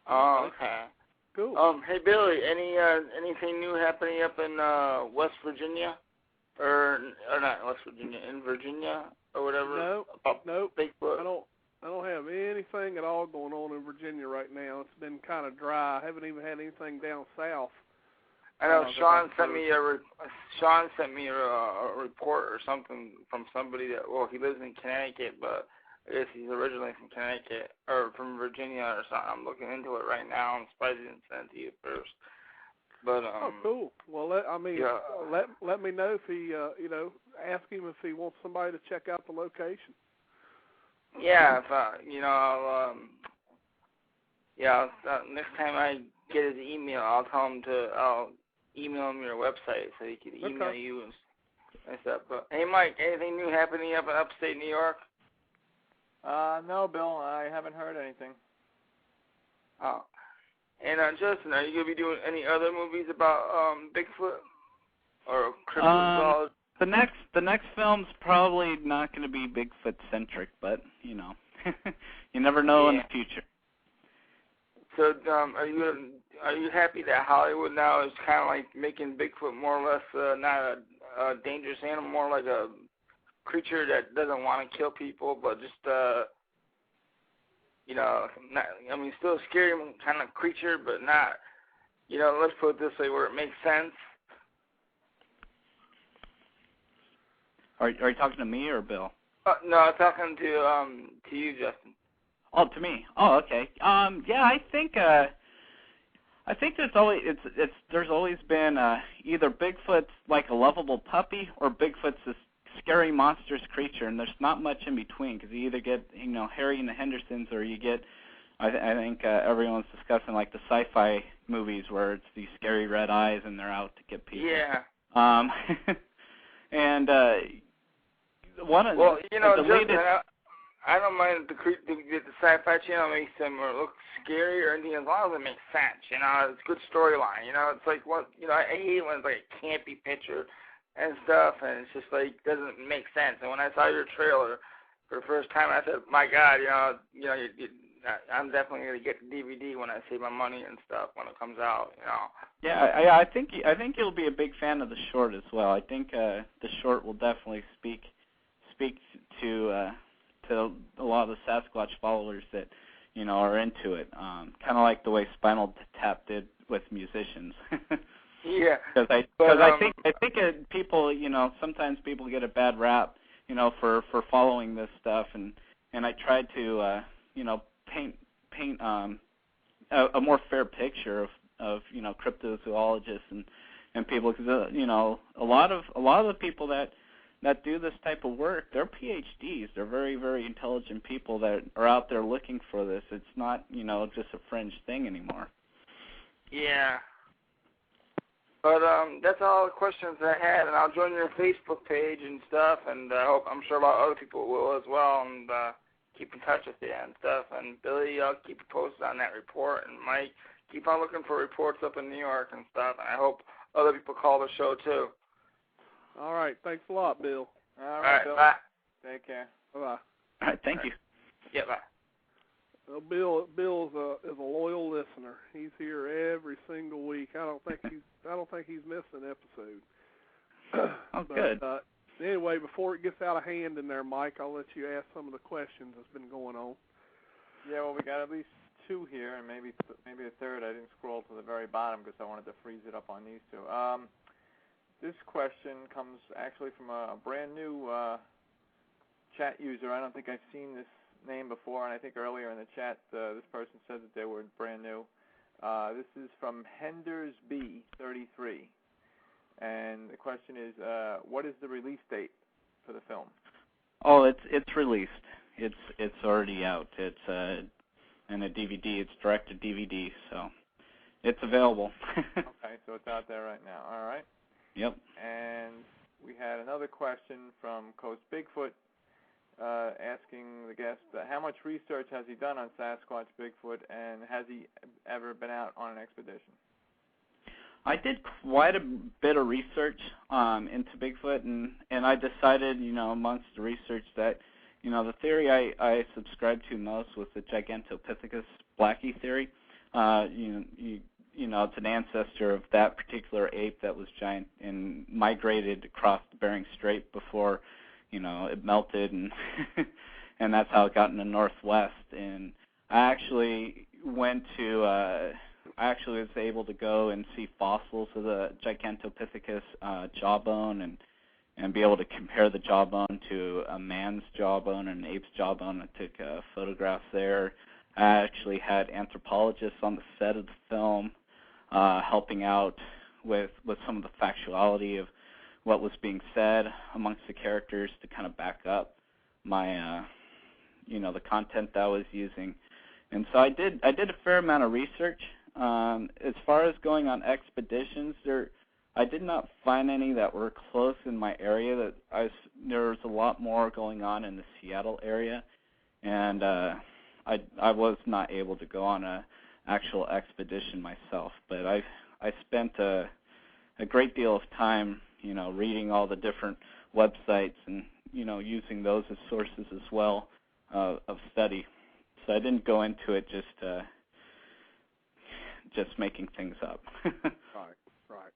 Oh, okay. Cool. Hey Billy, anything new happening up in West Virginia, or not West Virginia, in Virginia or whatever? No, about nope. Bigfoot. I don't have anything at all going on in Virginia right now. It's been kind of dry. I haven't even had anything down south. I know Sean sent me a report or something from somebody that, well, he lives in Connecticut, but I guess he's originally from Connecticut or from Virginia or something. I'm looking into it right now. I'm surprised he didn't send it to you first. But oh, cool. Well, let me know if he, ask him if he wants somebody to check out the location. Yeah, if I'll next time I get his email, I'll email him your website so he can email you and stuff. But hey, Mike, anything new happening up in upstate New York? No, Bill, I haven't heard anything. Oh. And Justin, are you going to be doing any other movies about Bigfoot or cryptozoology? The next film's probably not going to be Bigfoot centric, but you never know in the future. So, are you happy that Hollywood now is kind of like making Bigfoot more or less not a dangerous animal, more like a creature that doesn't want to kill people, but just still a scary kind of creature, but not, let's put it this way, where it makes sense. Are you talking to me or Bill? No, I'm talking to you, Justin. Oh, to me. Oh, okay. Yeah, I think there's always been either Bigfoot's like a lovable puppy or Bigfoot's this scary monstrous creature, and there's not much in between because you either get Harry and the Hendersons, or you get I think everyone's discussing like the sci-fi movies where it's these scary red eyes and they're out to get people. Yeah. And one of Justin, I don't mind the sci-fi channel makes them look scary or anything as long as it makes sense. It's a good storyline. It's like I hate when it's like a campy picture and stuff, and it's just like doesn't make sense. And when I saw your trailer for the first time, I said, my God, I'm definitely gonna get the DVD when I save my money and stuff when it comes out. Yeah, I think you'll be a big fan of the short as well. I think the short will definitely speak to a lot of the Sasquatch followers that are into it. Kind of like the way Spinal Tap did with musicians. Yeah. Because I think people sometimes people get a bad rap for following this stuff, and I tried to paint a more fair picture of cryptozoologists and people, because a lot of the people that do this type of work, they're PhDs. They're very, very intelligent people that are out there looking for this. It's not, just a fringe thing anymore. Yeah. But that's all the questions I had, and I'll join your Facebook page and stuff, and I'm sure a lot of other people will as well, and keep in touch with you and stuff. And Billy, I'll keep you posted on that report, and Mike, keep on looking for reports up in New York and stuff, and I hope other people call the show too. All right. Thanks a lot, Bill. All right, Bill. bye. Take care. Bye-bye. All right, thank you. Yeah, bye. Well, Bill is a loyal listener. He's here every single week. I don't think he's missed an episode. Oh, good. Anyway, before it gets out of hand in there, Mike, I'll let you ask some of the questions that's been going on. Yeah, well, we got at least two here, and maybe a third. I didn't scroll to the very bottom because I wanted to freeze it up on these two. This question comes actually from a brand new chat user. I don't think I've seen this name before, and I think earlier in the chat this person said that they were brand new. This is from HendersB33, and the question is, what is the release date for the film? Oh, it's released. It's already out. It's and a DVD. It's direct to DVD, so it's available. Okay, so it's out there right now. All right. Yep. And we had another question from Coast Bigfoot asking the guest how much research has he done on Sasquatch, Bigfoot, and has he ever been out on an expedition? I did quite a bit of research into Bigfoot, and I decided, amongst the research that, the theory I subscribed to most was the Gigantopithecus blackie theory. It's an ancestor of that particular ape that was giant and migrated across the Bering Strait before, it melted, and and that's how it got in the Northwest. And I actually was able to go and see fossils of the Gigantopithecus jawbone and be able to compare the jawbone to a man's jawbone and an ape's jawbone. I took photographs there. I actually had anthropologists on the set of the film helping out with some of the factuality of what was being said amongst the characters to kind of back up my, the content that I was using. And so I did a fair amount of research. As far as going on expeditions, I did not find any that were close in my area. There was a lot more going on in the Seattle area, and I was not able to go on a actual expedition myself. But I spent a great deal of time, reading all the different websites and using those as sources as well of study. So I didn't go into it just making things up. Right.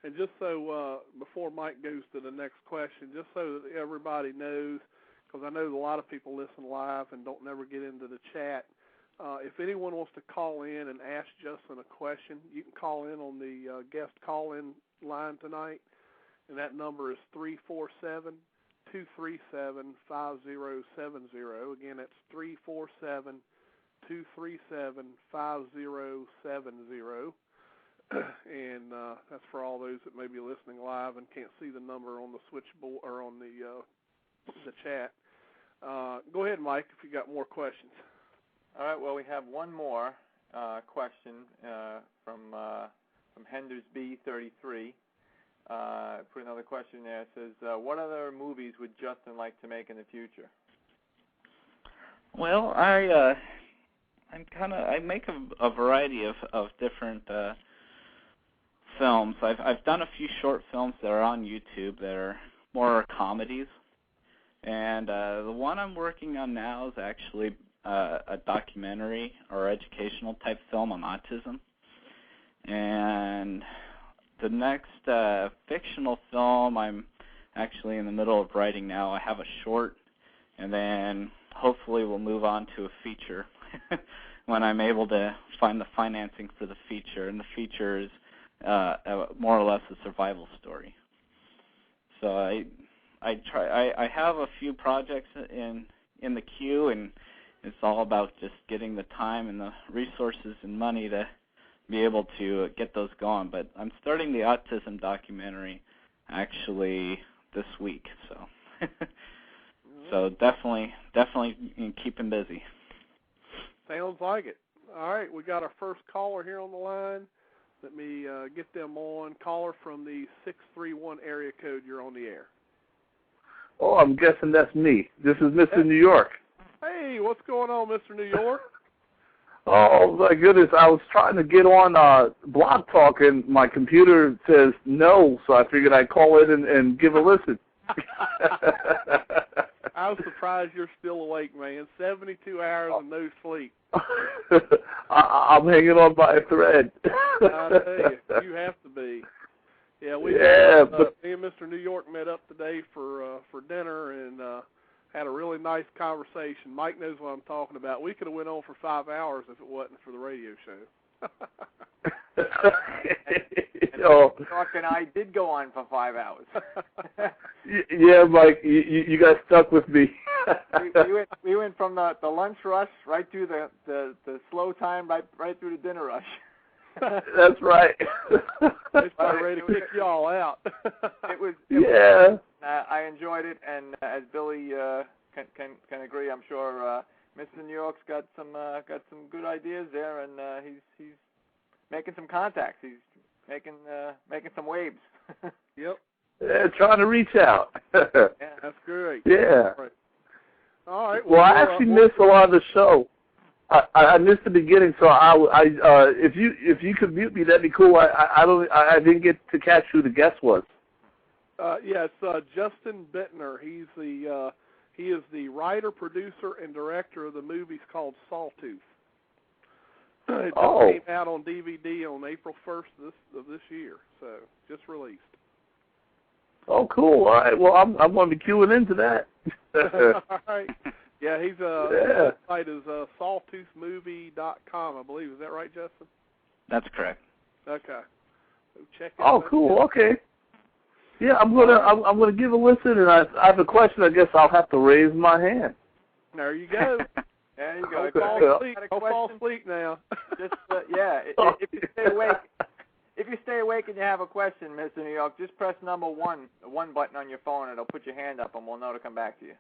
And just so, before Mike goes to the next question, just so that everybody knows, because I know a lot of people listen live and don't never get into the chat, if anyone wants to call in and ask Justin a question, you can call in on the guest call-in line tonight, and that number is 347-237-5070. Again, that's 347-237-5070. And that's for all those that may be listening live and can't see the number on the switchboard or on the chat. Go ahead, Mike, if you got more questions. All right. Well, we have one more question from Henders B33. Put another question there. It says, what other movies would Justin like to make in the future? Well, I make a variety of different films. I've done a few short films that are on YouTube that are more comedies, and the one I'm working on now is actually a documentary or educational type film on autism. And the next fictional film I'm actually in the middle of writing now. I have a short, and then hopefully we'll move on to a feature when I'm able to find the financing for the feature. And the feature is more or less a survival story. So I have a few projects in the queue, and it's all about just getting the time and the resources and money to be able to get those going. But I'm starting the autism documentary actually this week, so so definitely keeping busy. Sounds like it. All right, we got our first caller here on the line. Let me get them on. Caller from the 631 area code. You're on the air. Oh, I'm guessing that's me. This is Mr. New York. Hey, what's going on, Mr. New York? Oh, my goodness. I was trying to get on Blog Talk, and my computer says no, so I figured I'd call in and give a listen. I was surprised you're still awake, man. 72 hours and no sleep. I'm hanging on by a thread. I tell you have to be. Yeah, me and Mr. New York met up today for dinner and had a really nice conversation. Mike knows what I'm talking about. We could have went on for 5 hours if it wasn't for the radio show. Talk and I did go on for 5 hours. Yeah, Mike, you guys stuck with me. we went from the lunch rush right through the slow time, right through the dinner rush. That's right. They started ready to kick you all out. It was I enjoyed it, and as Billy can agree, I'm sure Mr. New York's got some good ideas there, and he's making some contacts. He's making some waves. Yep. Yeah, trying to reach out. Yeah. That's great. Yeah. Right. All right. Well, I actually missed a lot of the show. I missed the beginning, so if you could mute me, that'd be cool. I didn't get to catch who the guest was. Yeah, it's Justin Buettner. He is the writer, producer, and director of the movies called Sawtooth. It just came out on DVD on April 1st of this year, so just released. Oh, cool. All right. Well, I'm going to be queuing into that. All right. Yeah, his website is sawtoothmovie.com, I believe. Is that right, Justin? That's correct. Okay. So check it out. Oh, cool. Okay. Yeah, I'm gonna give a listen, and I have a question. I guess I'll have to raise my hand. There you go. There you go. Don't fall asleep now. Just if you stay awake. If you stay awake and you have a question, Mr. New York, just press number 1, the 1 button on your phone, and it'll put your hand up, and we'll know to come back to you.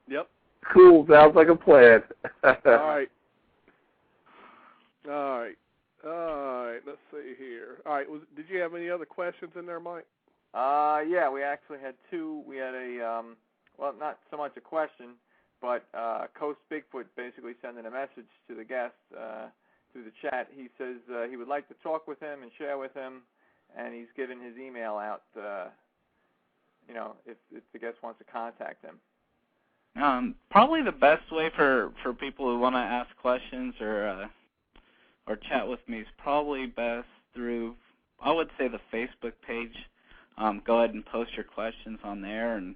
Yep. Cool. Sounds like a plan. All right. Let's see here. All right. Did you have any other questions in there, Mike? Yeah, we actually had 2. We had a, not so much a question, but Coast Bigfoot basically sending a message to the guest through the chat. He says he would like to talk with him and share with him, and he's given his email out, if the guest wants to contact him. Probably the best way for people who want to ask questions or chat with me is probably best through, I would say, the Facebook page. Go ahead and post your questions on there, and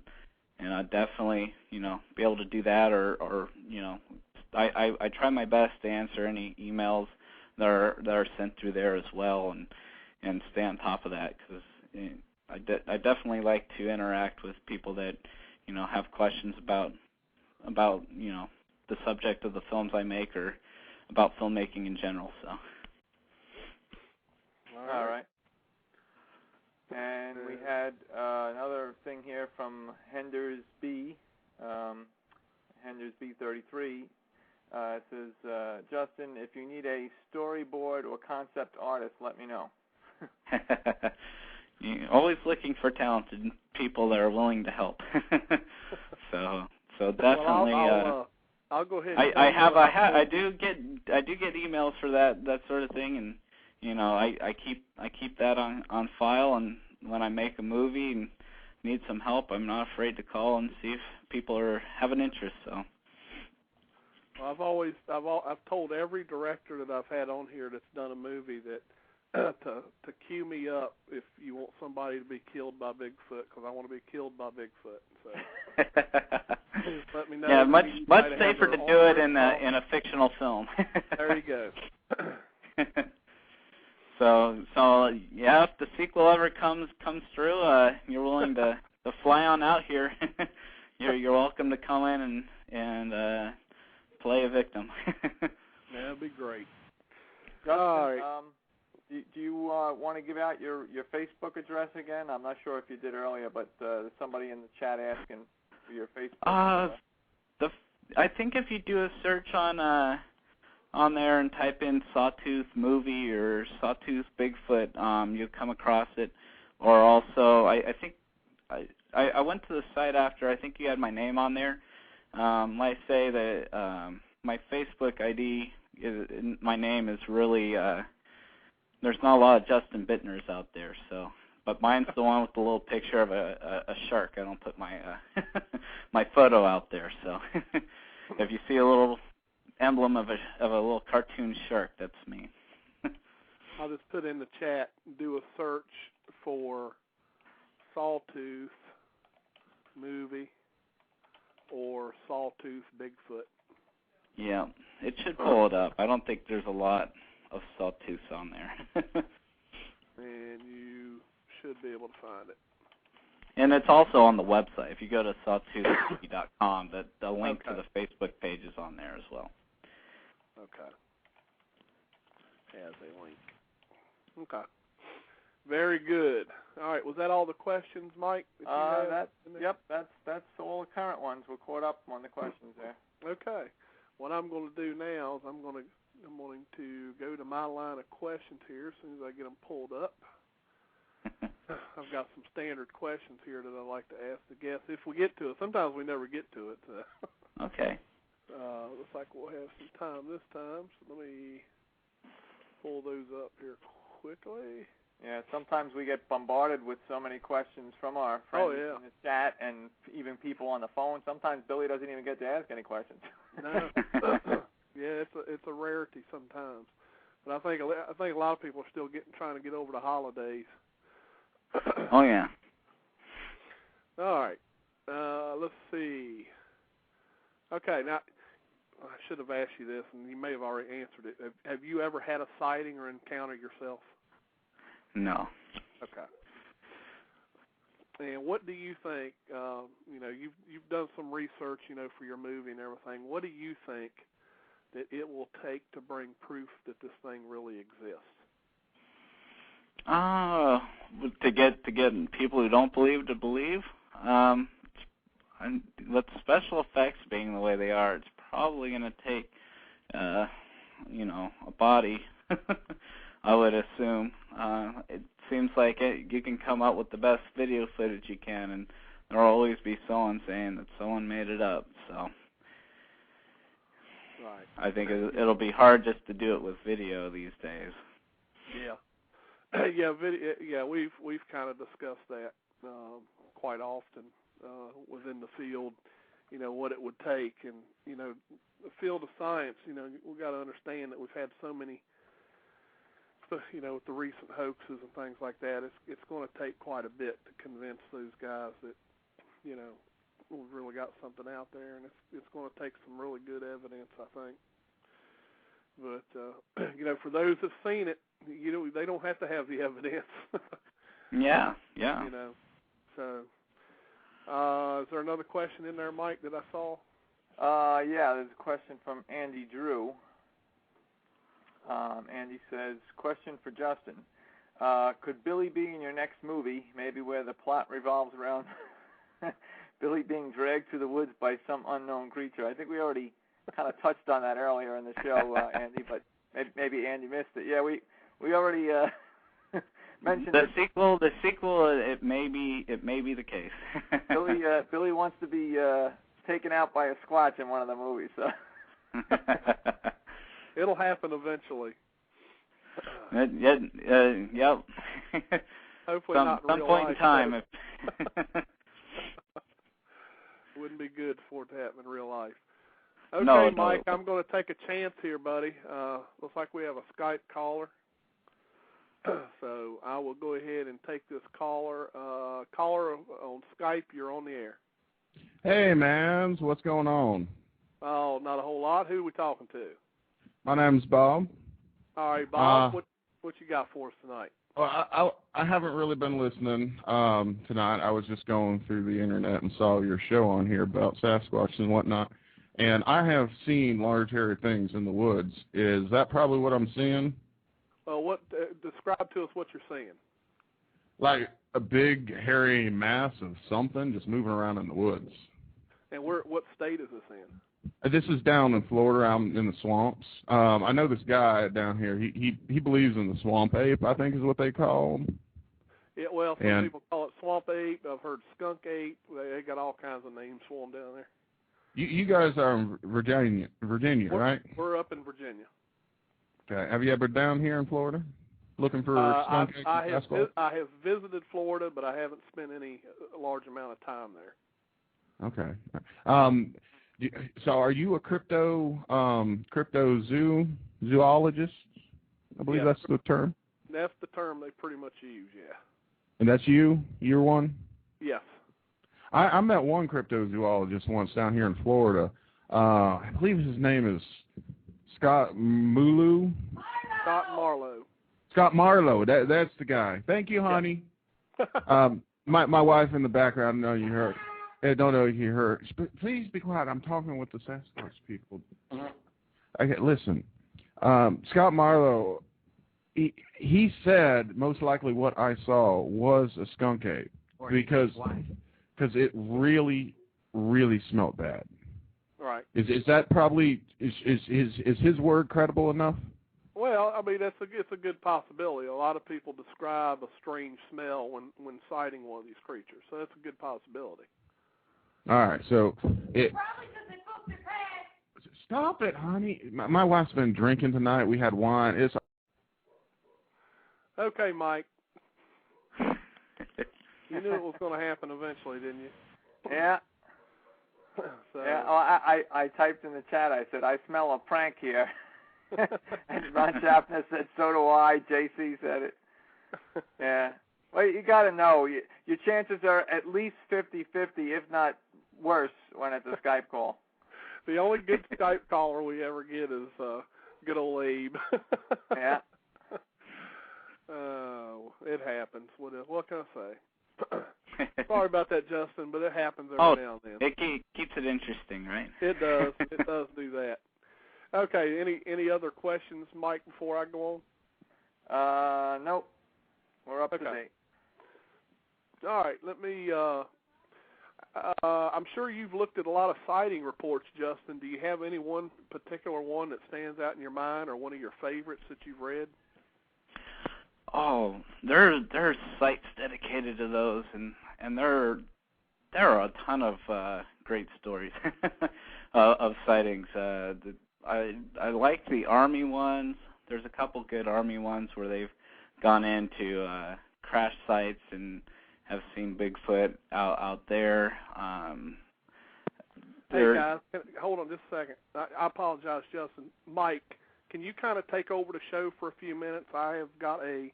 I'd definitely, be able to do that, or I try my best to answer any emails that are sent through there as well, and stay on top of that, because I definitely like to interact with people that, have questions about the subject of the films I make, or about filmmaking in general. So. All right. And we had another thing here from Henders B. Henders B33. It says, Justin, if you need a storyboard or concept artist, let me know. You're always looking for talented people that are willing to help. So definitely. Well, I'll go ahead. I do get emails for that sort of thing, and I keep that on file, and when I make a movie and need some help, I'm not afraid to call and see if people have an interest. So. Well, I've told every director that I've had on here that's done a movie that to cue me up if you want somebody to be killed by Bigfoot, because I want to be killed by Bigfoot. So let me know. Yeah, much safer to do it in a fictional film. There you go. So yeah, if the sequel ever comes through, you're willing to fly on out here. You're welcome to come in and play a victim. That'd be great. Justin, all right. Do you want to give out your Facebook address again? I'm not sure if you did earlier, but there's somebody in the chat asking for your Facebook. I think if you do a search on there and type in Sawtooth movie or Sawtooth Bigfoot, you'll come across it. Or also, I think I went to the site after. I think you had my name on there. I say that my Facebook ID my name is really. There's not a lot of Justin Buettners out there, so. But mine's the one with the little picture of a shark. I don't put my my photo out there, so if you see a little emblem of a little cartoon shark, that's me. I'll just put in the chat, do a search for Sawtooth movie or Sawtooth Bigfoot. Yeah, it should pull it up. I don't think there's a lot of Sawtooths on there. And you should be able to find it. And it's also on the website. If you go to sawtoothmovie.com, the link to the Facebook page is on there as well. Okay. As a link. Okay. Very good. All right. Was that all the questions, Mike? Yep. That's all the current ones. We're caught up on the questions there. Okay. what I'm going to do now is I'm going to go to my line of questions here as soon as I get them pulled up. I've got some standard questions here that I like to ask the guests if we get to it. Sometimes we never get to it. Okay. Looks like we'll have some time this time, so let me pull those up here quickly. Yeah, sometimes we get bombarded with so many questions from our friends in the chat and even people on the phone. Sometimes Billy doesn't even get to ask any questions. No. Yeah, it's a rarity sometimes. But I think a lot of people are still trying to get over the holidays. Oh yeah. All right. Let's see. Okay, now I should have asked you this, and you may have already answered it. Have you ever had a sighting or encounter yourself? No. Okay. And what do you think? You've done some research, for your movie and everything. What do you think that it will take to bring proof that this thing really exists? To get people who don't believe to believe. And with special effects being the way they are, it's probably going to take, a body. I would assume. It seems like you can come up with the best video footage you can, and there will always be someone saying that someone made it up. So, right. I think it'll be hard just to do it with video these days. Yeah. Yeah, we've kind of discussed that quite often within the field. What it would take, and the field of science. We've got to understand that we've had so many. With the recent hoaxes and things like that, it's going to take quite a bit to convince those guys that, we've really got something out there, and it's going to take some really good evidence, I think. But, for those who've seen it, they don't have to have the evidence. Yeah. So, is there another question in there, Mike, that I saw? Yeah, there's a question from Andy Drew. Andy says, question for Justin. Could Billy be in your next movie, maybe where the plot revolves around Billy being dragged through the woods by some unknown creature? I think we already kind of touched on that earlier in the show, Andy, but maybe Andy missed it. Yeah, we already mentioned the sequel. The sequel, it may be the case. Billy wants to be taken out by a Squatch in one of the movies, so. It'll happen eventually. Yep. Hopefully not in some real point life, in time. Wouldn't be good for it to happen in real life. Okay, no, Mike, I'm going to take a chance here, buddy. Looks like we have a Skype caller. So I will go ahead and take this caller. Caller on Skype, you're on the air. Hey, mans, what's going on? Oh, not a whole lot. Who are we talking to? My name's Bob. All right, Bob, what you got for us tonight? Well, I haven't really been listening tonight. I was just going through the internet and saw your show on here about Sasquatch and whatnot. And I have seen large hairy things in the woods. Is that probably what I'm seeing? Well, describe to us what you're seeing. Like a big hairy mass of something just moving around in the woods. And what state is this in? This is down in Florida, out in the swamps. I know this guy down here. He believes in the swamp ape, I think is what they call him. Yeah, well, some people call it swamp ape. I've heard skunk ape. They got all kinds of names for them down there. You guys are in Virginia, right? We're up in Virginia. Okay. Have you ever been down here in Florida looking for skunk ape? I have visited Florida, but I haven't spent any large amount of time there. Okay. So are you a zoologist? I believe that's the term. That's the term they pretty much use, yeah. And that's you? You're one? Yes. I met one cryptozoologist once down here in Florida. I believe his name is Scott Marlowe. Scott Marlowe. That's the guy. Thank you, honey. Yeah. My wife in the background, I know you heard. I don't know if you heard. Please be quiet. I'm talking with the Sasquatch people. Okay, listen. Scott Marlowe, he said most likely what I saw was a skunk ape because it really, really smelled bad. Right. Is that probably is his word credible enough? Well, I mean, it's a good possibility. A lot of people describe a strange smell when sighting one of these creatures, so that's a good possibility. All right, so it. Stop it, honey. My wife's been drinking tonight. We had wine. It's okay, Mike. You knew it was going to happen eventually, didn't you? Yeah. So, yeah. Oh, I typed in the chat. I said I smell a prank here. And Ron Schaffner said, so do I. JC said it. Yeah. Well, you got to know, your chances are at least 50-50, if not worse, when it's a Skype call. The only good Skype caller we ever get is good old Abe. Yeah. It happens. What can I say? Sorry about that, Justin, but it happens every now and then. It keeps it interesting, right? It does. It does do that. Okay, any other questions, Mike, before I go on? Nope. We're up to date. All right, let me, I'm sure you've looked at a lot of sighting reports, Justin. Do you have any one particular one that stands out in your mind or one of your favorites that you've read? Oh, there are sites dedicated to those, and there are a ton of great stories of sightings. I like the Army ones. There's a couple good Army ones where they've gone into crash sites and have seen Bigfoot out there. Hey, guys, hold on just a second. I apologize, Justin. Mike, can you kind of take over the show for a few minutes? I have got a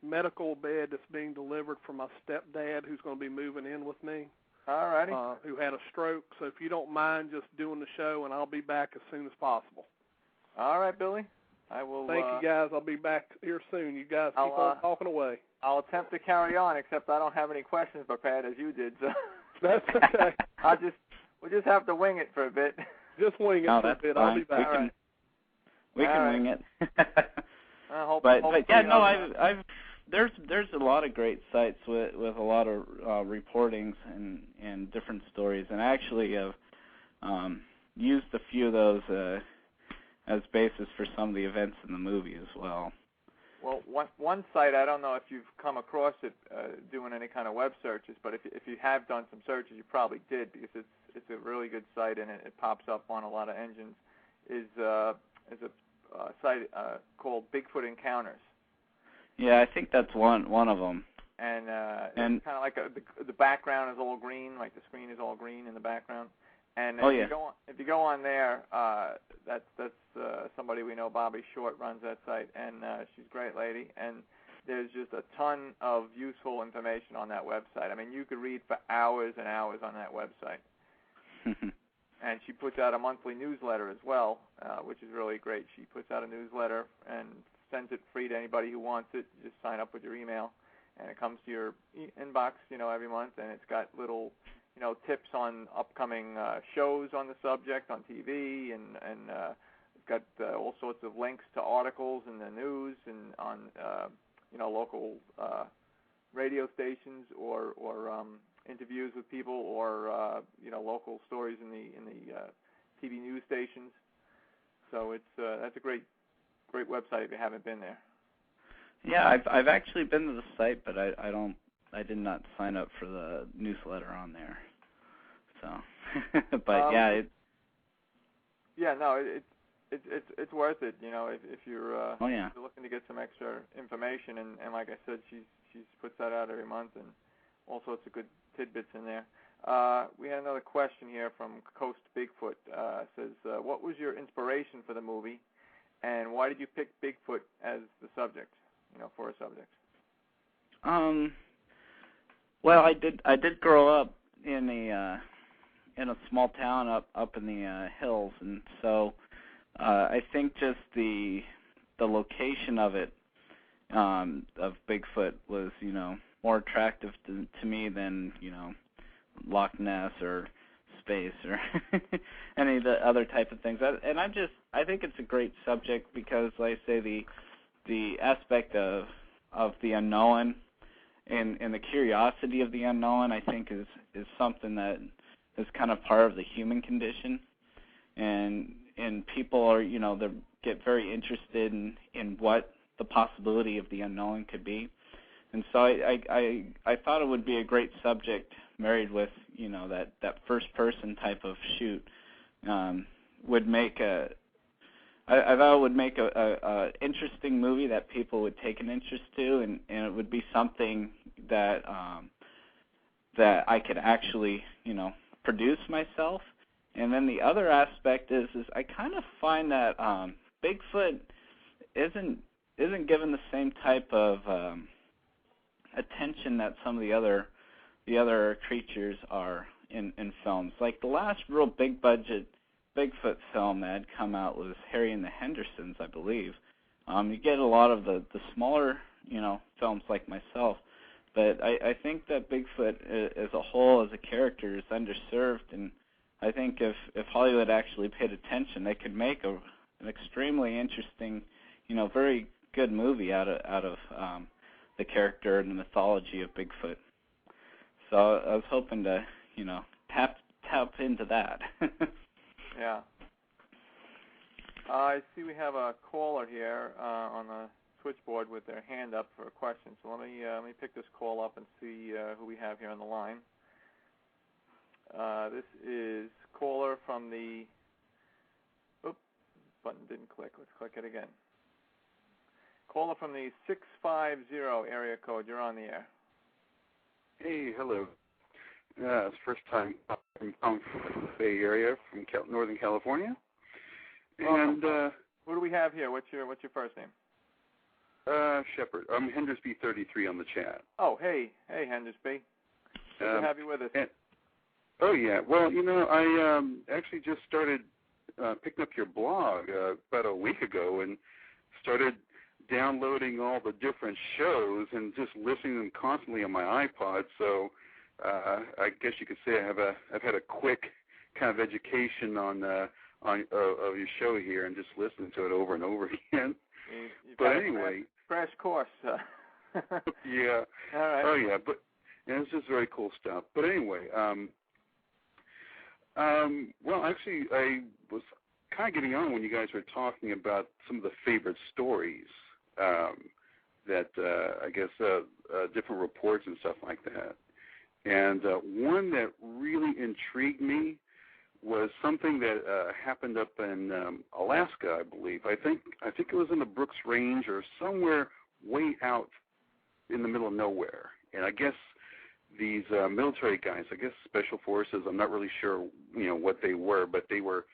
medical bed that's being delivered from my stepdad who's going to be moving in with me. All righty. Who had a stroke. So if you don't mind just doing the show, and I'll be back as soon as possible. All right, Billy. I will. Thank you, guys. I'll be back here soon. You guys keep on talking away. I'll attempt to carry on, except I don't have any questions prepared as you did. So that's okay. We'll just have to wing it for a bit. Just wing it for a bit. Fine. I'll be back. We can wing it. But yeah, no, there's a lot of great sites with a lot of reportings and different stories, and I actually have used a few of those as basis for some of the events in the movie as well. Well, one site, I don't know if you've come across it doing any kind of web searches, but if you have done some searches, you probably did, because it's a really good site and it pops up on a lot of engines. Is a site called Bigfoot Encounters. Yeah, I think that's one of them. And it's kind of like the background is all green, like the screen is all green in the background. And if you go on there, that's somebody we know, Bobby Short, runs that site, and she's a great lady. And there's just a ton of useful information on that website. I mean, you could read for hours and hours on that website. And she puts out a monthly newsletter as well, which is really great. She puts out a newsletter and sends it free to anybody who wants it. You just sign up with your email, and it comes to your inbox, every month, and it's got little, tips on upcoming shows on the subject on TV, and it's got all sorts of links to articles in the news and on, local radio stations or interviews with people or, local stories in the TV news stations. So that's a great website if you haven't been there. Yeah, I've actually been to the site, but I did not sign up for the newsletter on there. So, but it's worth it. If you're if you're looking to get some extra information, and like I said, she puts that out every month, and all sorts of good tidbits in there. We had another question here from Coast Bigfoot. Says, what was your inspiration for the movie, and why did you pick Bigfoot as the subject? For a subject. Well, I did grow up in a small town up in the hills, and so I think just the location of it of Bigfoot was more attractive to me than Loch Ness or space or any of the other type of things. And I think it's a great subject because, like I say, the aspect of the unknown and the curiosity of the unknown, I think, is something that is kind of part of the human condition. and people are, they get very interested in what the possibility of the unknown could be. And so I thought it would be a great subject married with, that first person type of shoot would make I thought it would make a interesting movie that people would take an interest to, and it would be something that that I could actually, produce myself. And then the other aspect is I kind of find that Bigfoot isn't given the same type of attention that some of the other creatures are in films. Like the last real big budget Bigfoot film that had come out was Harry and the Hendersons, I believe. You get a lot of the smaller, films like myself, but I think that Bigfoot as a whole, as a character, is underserved, and I think if Hollywood actually paid attention, they could make an extremely interesting, very good movie out of the character and the mythology of Bigfoot. So I was hoping to, tap into that. Yeah. I see we have a caller here on the switchboard with their hand up for a question. So let me pick this call up and see who we have here on the line. This is caller from the. Oops, button didn't click. Let's click it again. Caller from the 650 area code. You're on the air. Hey, hello. It's first time I'm from the Bay Area, from Northern California. And who do we have here? What's your first name? Shepard. I'm Hendersby 33 on the chat. Oh, hey, Hendersby. Good to have you with us. Oh yeah. Well, I actually just started picking up your blog about a week ago and started downloading all the different shows and just listening to them constantly on my iPod. So I guess you could say I've had a quick kind of education on of your show here and just listening to it over and over again. But anyway, crash course. Yeah. All right. Oh yeah, but it's just very cool stuff. But anyway, well, actually, I was kind of getting on when you guys were talking about some of the favorite stories that I guess different reports and stuff like that. And one that really intrigued me was something that happened up in Alaska, I believe. I think it was in the Brooks Range or somewhere way out in the middle of nowhere. And I guess these military guys, I guess special forces, I'm not really sure, what they were, but they were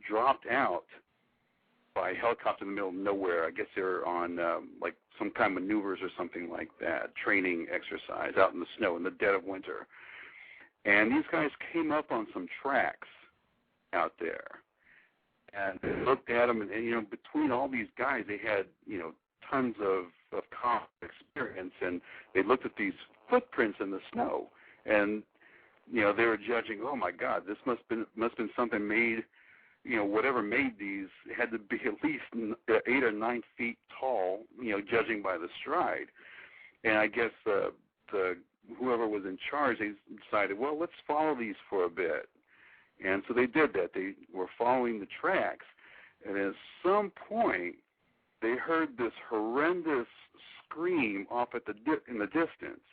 dropped out by helicopter in the middle of nowhere. I guess they were on like some kind of maneuvers or something like that, training exercise out in the snow in the dead of winter. And these guys came up on some tracks out there, and they looked at them, and between all these guys, they had tons of combat experience, and they looked at these footprints in the snow, and they were judging. Oh my God, this must have been something made. Whatever made these had to be at least 8 or 9 feet tall. Judging by the stride, and I guess the whoever was in charge, they decided, well, let's follow these for a bit. And so they did that. They were following the tracks, and at some point, they heard this horrendous scream off in the distance.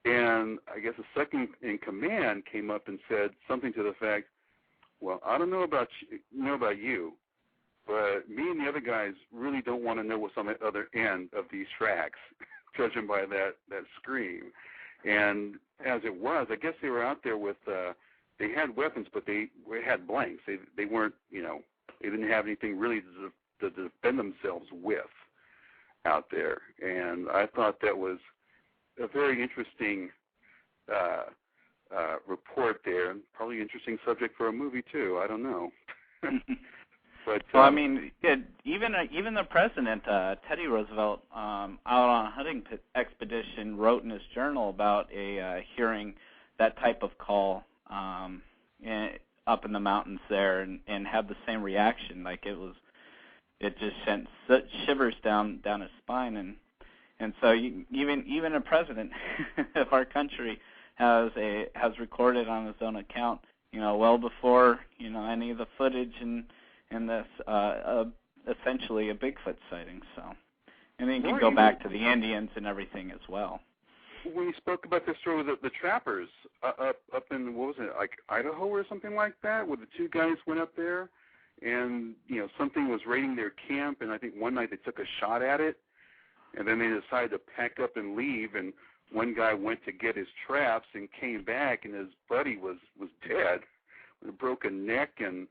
And I guess the second in command came up and said something to the effect, well, I don't know about you, but me and the other guys really don't want to know what's on the other end of these tracks, judging by that scream. And as it was, I guess they were out there with they had weapons, but they had blanks. They weren't, they didn't have anything really to defend themselves with out there. And I thought that was a very interesting report there, and probably an interesting subject for a movie too. I don't know. But well, I mean, even the president, Teddy Roosevelt, out on a hunting expedition, wrote in his journal about hearing that type of call up in the mountains there, and had the same reaction. Like it just sent shivers down his spine, and so even a president of our country has recorded on his own account, well before any of the footage and this essentially a Bigfoot sighting. So, and then you can go back to the Indians and everything as well. When you spoke about this story with the trappers up in, what was it, like Idaho or something like that, where the two guys went up there and, something was raiding their camp, and I think one night they took a shot at it, and then they decided to pack up and leave, and one guy went to get his traps and came back, and his buddy was dead with a broken neck and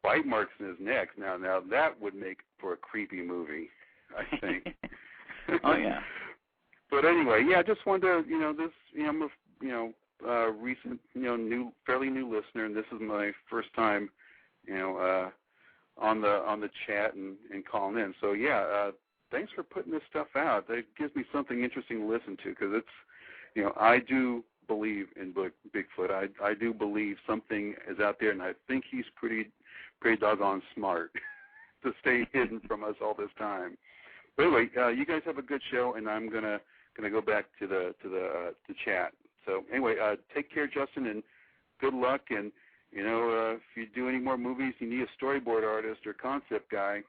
bite marks in his neck. Now that would make for a creepy movie, I think. Oh, yeah. But anyway, I just wanted to, this, I'm a recent, fairly new listener, and this is my first time, on the chat and calling in. So thanks for putting this stuff out. It gives me something interesting to listen to, because it's, I do believe in Bigfoot. I do believe something is out there, and I think he's pretty doggone smart to stay hidden from us all this time. But anyway, you guys have a good show, and I'm gonna go back to the chat. So anyway, take care, Justin, and good luck. And if you do any more movies, you need a storyboard artist or concept guy,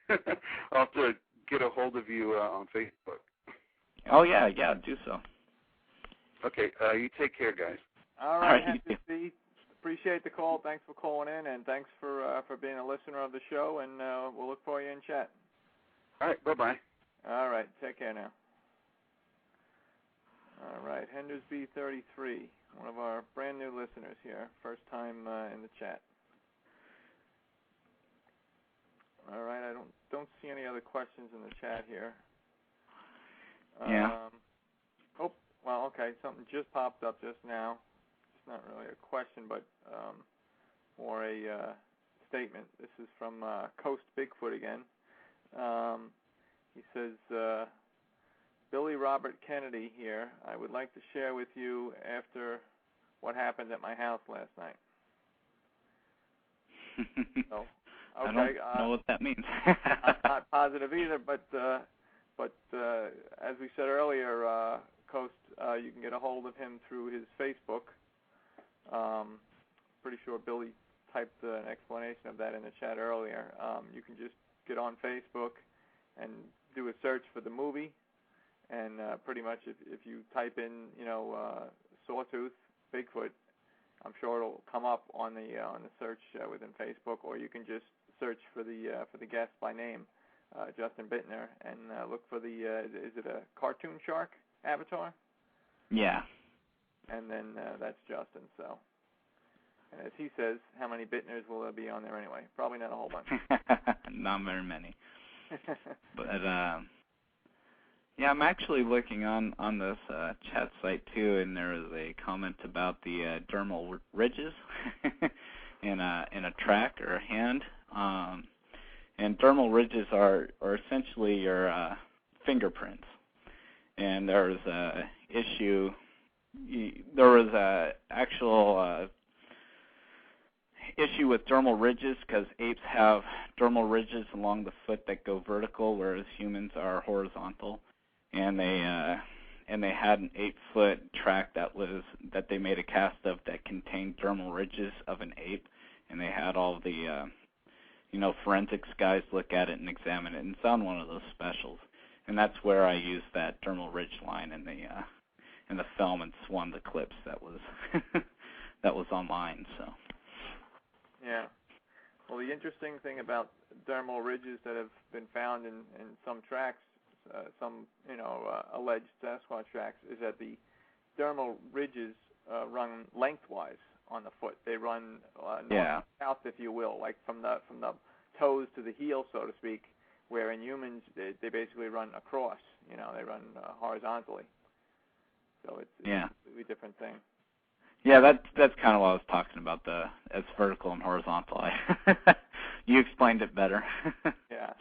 I'll have to get a hold of you on Facebook. Oh yeah, do so. Okay, you take care, guys. All right, Henry. Appreciate the call. Thanks for calling in, and thanks for being a listener of the show. And we'll look for you in chat. All right, bye-bye. All right, take care now. All right, Hendersby 33, one of our brand new listeners here, first time in the chat. All right, I don't see any other questions in the chat here. Yeah. Okay, something just popped up just now. It's not really a question, but more a statement. This is from Coast Bigfoot again. He says, Billy Robert Kennedy here. I would like to share with you after what happened at my house last night. So, okay, I don't know what that means. I'm not positive either, but as we said earlier, Coast, you can get a hold of him through his Facebook. Pretty sure Billy typed an explanation of that in the chat earlier. You can just get on Facebook and do a search for the movie, and pretty much if you type in Sawtooth Bigfoot, I'm sure it'll come up on the search within Facebook, or you can just search for the guest by name, Justin Buettner, and look for the is it a cartoon shark avatar? Yeah. And then that's Justin. So, and as he says, how many Buettners will there be on there anyway? Probably not a whole bunch. Not very many. But I'm actually looking on this chat site too, and there is a comment about the dermal ridges in a track or a hand. And dermal ridges are essentially your fingerprints. And there was a issue. There was a actual issue with dermal ridges because apes have dermal ridges along the foot that go vertical, whereas humans are horizontal. And they had an 8-foot track that they made a cast of that contained dermal ridges of an ape, and they had all the forensics guys look at it and examine it, and it's on one of those specials. And that's where I used that dermal ridge line in the film. It's one of the clips that was that was online. So. Yeah. Well, the interesting thing about dermal ridges that have been found in some tracks, some alleged Sasquatch tracks, is that the dermal ridges run lengthwise on the foot. They run north and south, if you will, like from the toes to the heel, so to speak. Where in humans, they basically run across. They run horizontally. So it's a completely different thing. Yeah, that's kind of what I was talking about. It's vertical and horizontal. You explained it better. Yeah,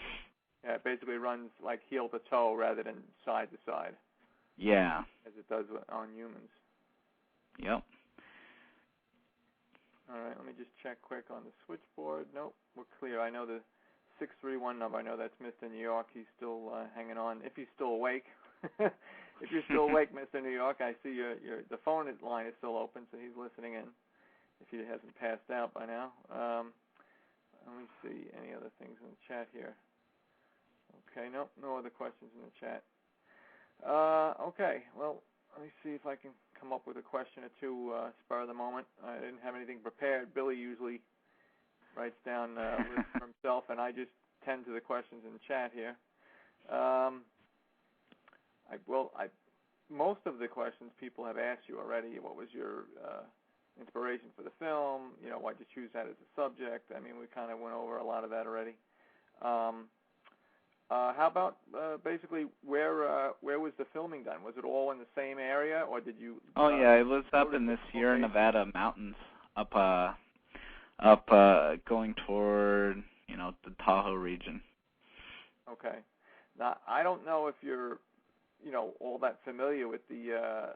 it basically runs like heel to toe rather than side to side. Yeah. As it does on humans. Yep. All right, let me just check quick on the switchboard. Nope, we're clear. I know the 631 number. I know that's Mr. New York. He's still hanging on. If he's still awake. If you're still awake, Mr. New York, I see the phone line is still open, so he's listening in. if he hasn't passed out by now. Let me see any other things in the chat here. Okay, no other questions in the chat. Okay, well, let me see if I can come up with a question or two spur of the moment. I didn't have anything prepared. Billy usually writes down lists for himself, and I just tend to the questions in the chat here. Most of the questions people have asked you already. What was your inspiration for the film? You know, why'd you choose that as a subject? I mean, we kind of went over a lot of that already. How about basically where was the filming done? Was it all in the same area, or did you? Oh yeah, it was up in the Sierra Nevada mountains, up going toward the Tahoe region. Okay. Now I don't know if you're all that familiar with the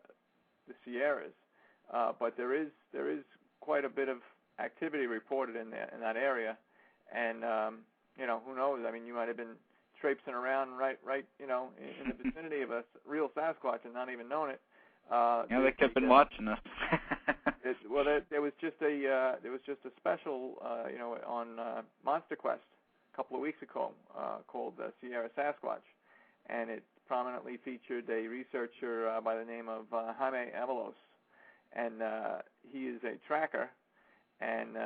Sierras, but there is quite a bit of activity reported in that area, and who knows? I mean, you might have been traipsing around right in the vicinity of a real Sasquatch and not even known it. They kept been watching us. There was just a special on Monster Quest a couple of weeks ago called Sierra Sasquatch, and it prominently featured a researcher by the name of Jaime Avalos, and he is a tracker, and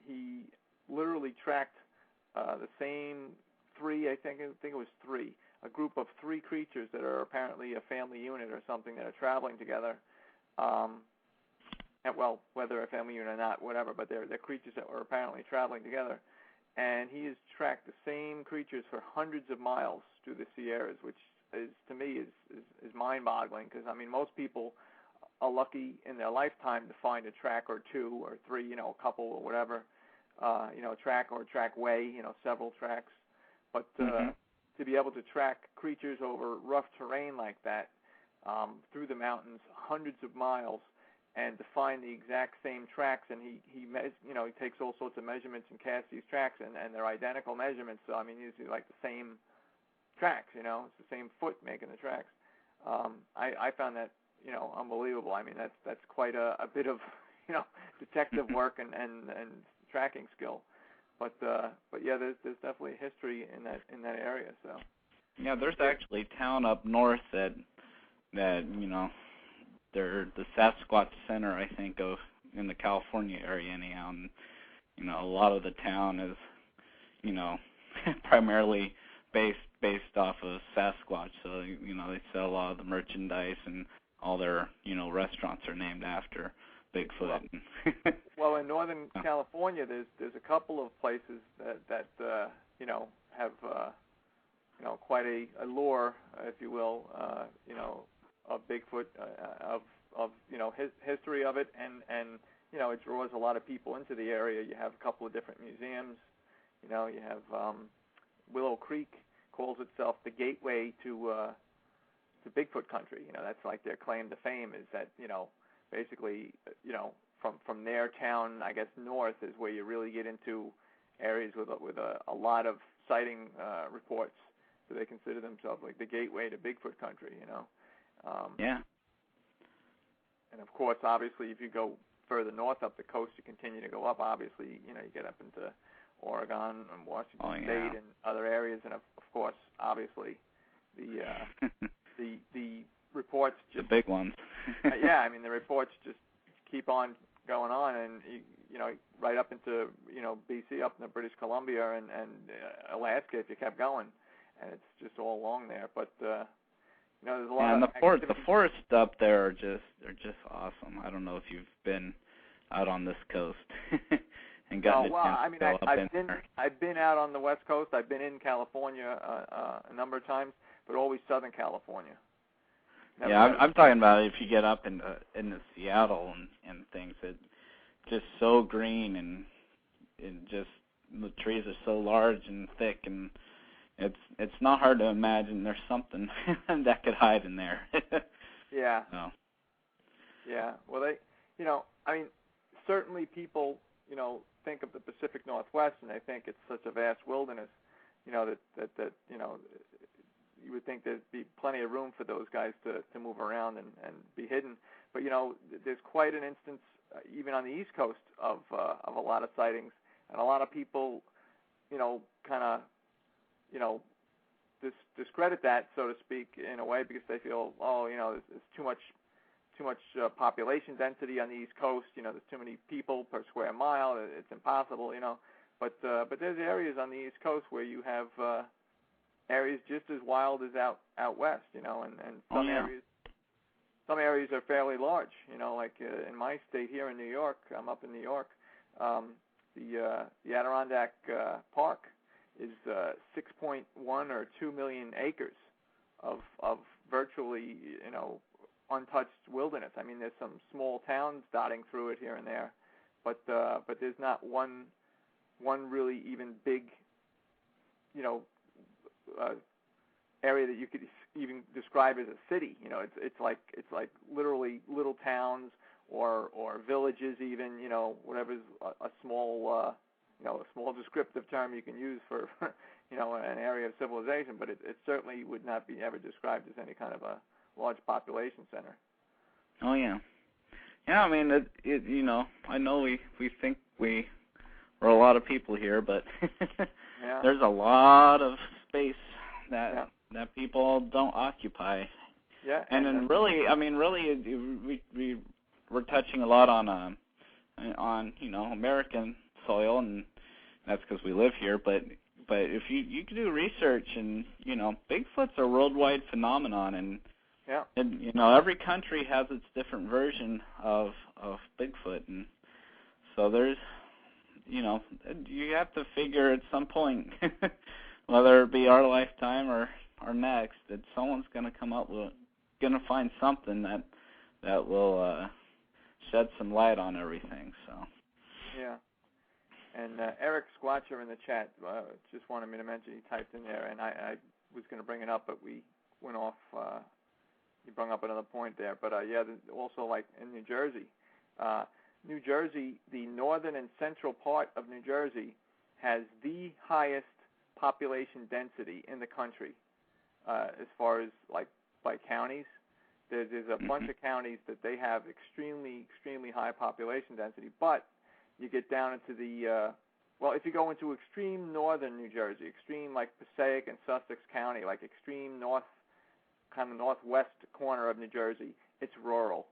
he literally tracked the same three, I think it was three, a group of three creatures that are apparently a family unit or something that are traveling together. And, well, whether a family unit or not, whatever, but they're creatures that were apparently traveling together. And he has tracked the same creatures for hundreds of miles through the Sierras, which is, to me, is mind-boggling, because, I mean, most people are lucky in their lifetime to find a track or two or three, a couple or whatever, track or trackway, several tracks. But to be able to track creatures over rough terrain like that, through the mountains, hundreds of miles, and to find the exact same tracks, and he takes all sorts of measurements and casts these tracks, and they're identical measurements. So I mean, usually like the same tracks, it's the same foot making the tracks. I found that unbelievable. I mean, that's quite a bit of detective work and tracking skill. But yeah, there's definitely history in that area. So yeah, there's actually a town up north that they're the Sasquatch Center, I think, of in the California area anyhow. And, a lot of the town is primarily based off of Sasquatch. So they sell a lot of the merchandise, and all their restaurants are named after Bigfoot. Well, in Northern California, there's a couple of places that have quite a lore, if you will, of Bigfoot, of his history of it, and it draws a lot of people into the area. You have a couple of different museums. You have Willow Creek calls itself the gateway to Bigfoot country. That's like their claim to fame, is that basically from their town, I guess north, is where you really get into areas with a lot of sighting reports. So they consider themselves like the gateway to Bigfoot country. Yeah. And of course, obviously, if you go further north up the coast, you continue to go up. Obviously, you get up into Oregon and Washington State and other areas, and of course, obviously, the reports just the big ones. yeah, I mean, the reports just keep on going on, and right up into BC, up in the British Columbia and Alaska, if you kept going, and it's just all along there. But there's a lot. And of the forests up there are just awesome. I don't know if you've been out on this coast and gotten a chance to go up in there. I've been out on the West Coast. I've been in California a number of times, but always Southern California. I'm talking about if you get up in Seattle and things, it's just so green, and just the trees are so large and thick, and it's not hard to imagine there's something that could hide in there. Yeah. So. Yeah. Well, I mean, certainly people, think of the Pacific Northwest, and they think it's such a vast wilderness, that you would think there'd be plenty of room for those guys to move around and be hidden. But, there's quite an instance even on the East Coast of a lot of sightings, and a lot of people, kind of, discredit that, so to speak, in a way, because they feel, there's too much population density on the East Coast. There's too many people per square mile. It's impossible, But there's areas on the East Coast where you have areas just as wild as out west, and some areas are fairly large. Like in my state here in New York, I'm up in New York. The Adirondack Park is 6.1 or 2 million acres of virtually, untouched wilderness. I mean, there's some small towns dotting through it here and there, but there's not one really even big, area that you could even describe as a city. It's like literally little towns or villages, even, whatever's a small descriptive term you can use for an area of civilization, but it certainly would not be ever described as any kind of a large population center. Oh yeah. I mean, I know we think we're a lot of people here, but there's a lot of space that people don't occupy. Yeah. And then really, we're touching a lot on American soil, and that's because we live here. But if you can do research, and Bigfoot's a worldwide phenomenon, and every country has its different version of Bigfoot, and so there's you have to figure at some point, whether it be our lifetime or next, that someone's going to find something that will shed some light on everything. So. Yeah. And Eric Squatcher in the chat just wanted me to mention, he typed in there, and I was going to bring it up, but we went off. He brought up another point there. But, also like in New Jersey. New Jersey, the northern and central part of New Jersey, has the highest population density in the country as far as, like, by counties. There's a bunch of counties that they have extremely, extremely high population density, but you get down into the, if you go into extreme northern New Jersey, extreme like Passaic and Sussex County, like extreme northwest corner of New Jersey, it's rural.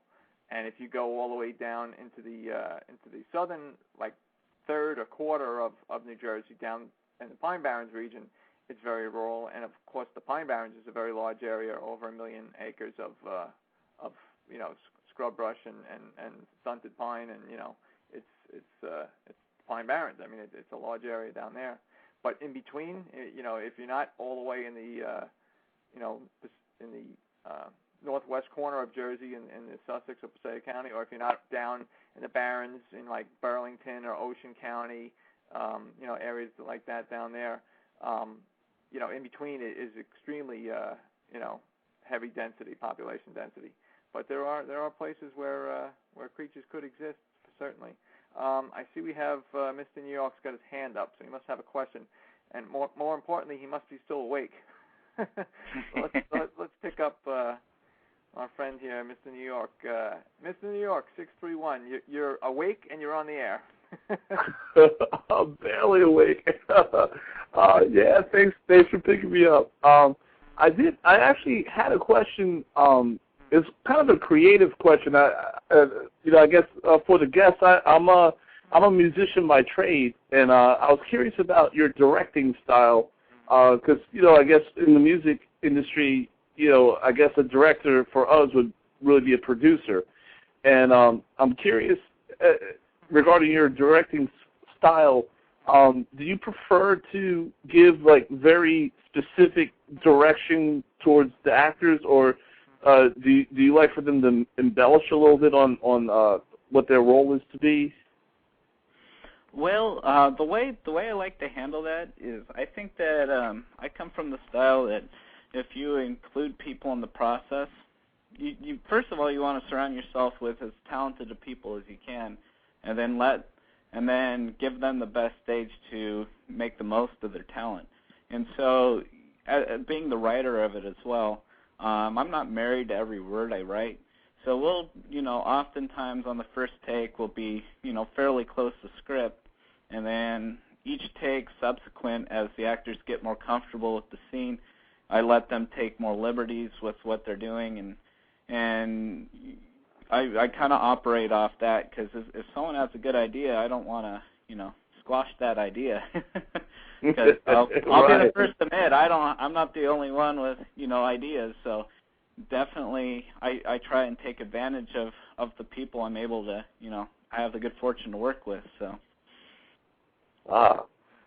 And if you go all the way down into the southern, like third or quarter of New Jersey, down in the Pine Barrens region, it's very rural. And of course, the Pine Barrens is a very large area, over 1 million acres of scrub brush and stunted pine, and it's Pine Barrens. I mean, it's a large area down there. But in between, if you're not all the way in the northwest corner of Jersey in the Sussex or Passaic County, or if you're not down in the Barrens in like Burlington or Ocean County, areas like that down there, in between it is extremely, heavy density, population density. But there are places where creatures could exist, certainly. I see we have Mr. New York's got his hand up, so he must have a question, and more importantly, he must be still awake. So let's pick up our friend here, Mr. New York. Mr. New York, 631. You're awake and you're on the air. I'm barely awake. Thanks for picking me up. I actually had a question. It's kind of a creative question. I guess for the guests, I'm a musician by trade, and I was curious about your directing style, because I guess in the music industry, I guess a director for us would really be a producer, and I'm curious regarding your directing style. Do you prefer to give like very specific direction towards the actors, or do you like for them to embellish a little bit on what their role is to be? Well, the way I like to handle that is, I think that I come from the style that if you include people in the process, you first of all, you want to surround yourself with as talented a people as you can, and then give them the best stage to make the most of their talent. And so, being the writer of it as well, I'm not married to every word I write. So we'll, oftentimes on the first take we'll be, fairly close to script, and then each take subsequent, as the actors get more comfortable with the scene, I let them take more liberties with what they're doing, and I kind of operate off that, because if someone has a good idea, I don't want to, squash that idea. Because I'll be the first to admit, I'm not the only one with, ideas. So definitely I try and take advantage of the people I'm able to, I have the good fortune to work with. So.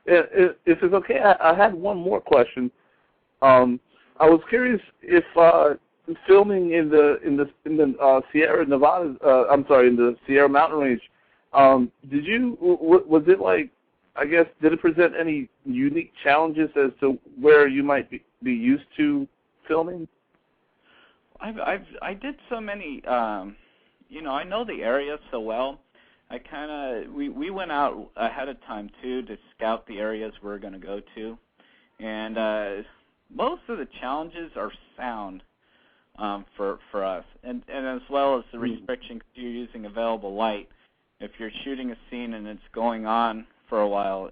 If it's okay, I had one more question. I was curious if filming in the Sierra Nevada, in the Sierra Mountain Range, was it like, I guess, did it present any unique challenges as to where you might be used to filming? I did so many, I know the area so well. We went out ahead of time too to scout the areas we're going to go to, and most of the challenges are sound for us, and as well as the restriction, because you're using available light. If you're shooting a scene and it's going on for a while,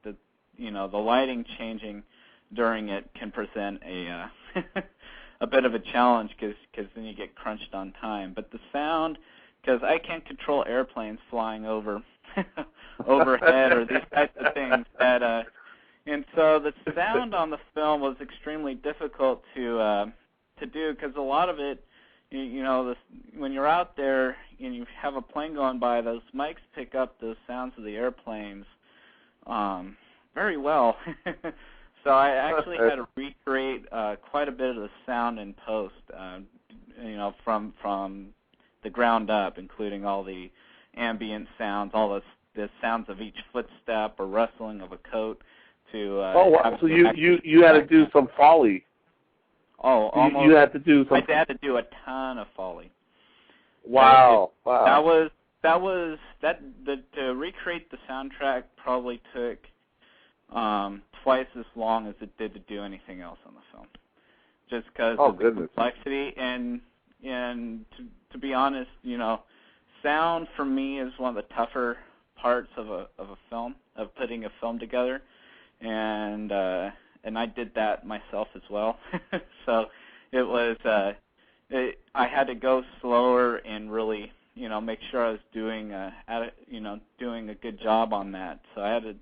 the lighting changing during it can present a a bit of a challenge, because then you get crunched on time. But the sound, because I can't control airplanes flying overhead or these types of things, and so the sound on the film was extremely difficult to do, because a lot of it, when you're out there and you have a plane going by, those mics pick up the sounds of the airplanes very well. So I actually had to recreate quite a bit of the sound in post, from the ground up, including all the ambient sounds, all the sounds of each footstep or rustling of a coat. So you had to do some Foley. Oh, almost. You had to do some. I had to do a ton of Foley. Wow! To recreate the soundtrack probably took twice as long as it did to do anything else on the film, just because of the complexity and to be honest, sound for me is one of the tougher parts of a film, of putting a film together, and I did that myself as well. So it was I had to go slower and really make sure I was doing a good job on that. So I had to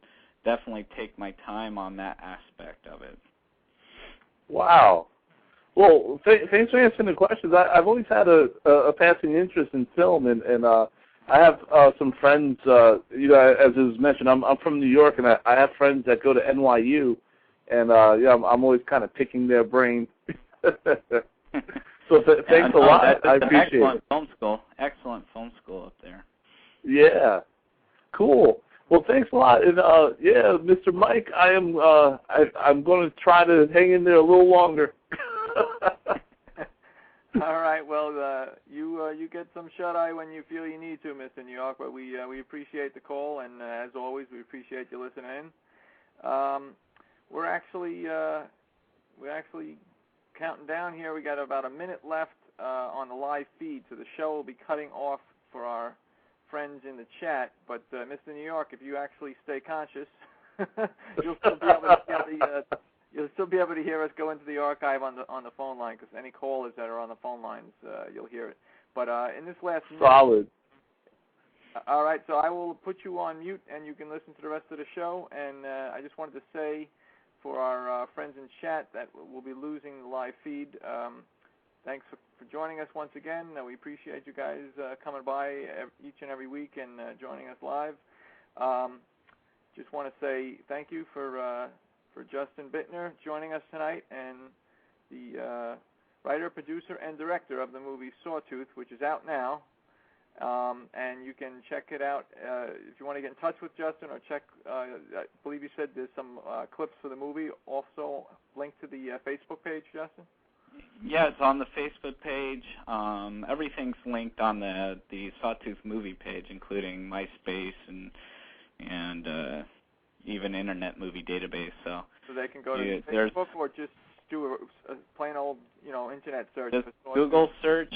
definitely take my time on that aspect of it. Wow. Well, thanks for answering the questions. I've always had a passing interest in film, and I have some friends. As it was mentioned, I'm from New York, and I have friends that go to NYU, and I'm always kind of picking their brain. So thanks a lot. I appreciate it. Excellent film school up there. Yeah. Cool. Well, thanks a lot. And Mr. Mike, I'm going to try to hang in there a little longer. All right. Well, you get some shut-eye when you feel you need to, Mr. New York. But we appreciate the call, and as always, we appreciate you listening in. We're actually counting down here. We got about a minute left on the live feed, so the show will be cutting off for our friends in the chat. But Mr. New York, if you actually stay conscious, you'll still be able to hear us go into the archive on the phone line, because any callers that are on the phone lines, you'll hear it. But in this last minute, solid. All right, so I will put you on mute, and you can listen to the rest of the show. And I just wanted to say, for our friends in chat, that we'll be losing the live feed. Thanks for joining us once again. We appreciate you guys coming by each and every week and joining us live. Just want to say thank you for Justin Buettner joining us tonight, and the writer, producer, and director of the movie Sawtooth, which is out now. And you can check it out if you want to get in touch with Justin, or check, I believe you said there's some clips for the movie also linked to the Facebook page, Justin? Yeah, it's on the Facebook page. Everything's linked on the Sawtooth movie page, including MySpace and even Internet Movie Database. So they can go to Facebook, or just do a plain old, internet search. Just Google search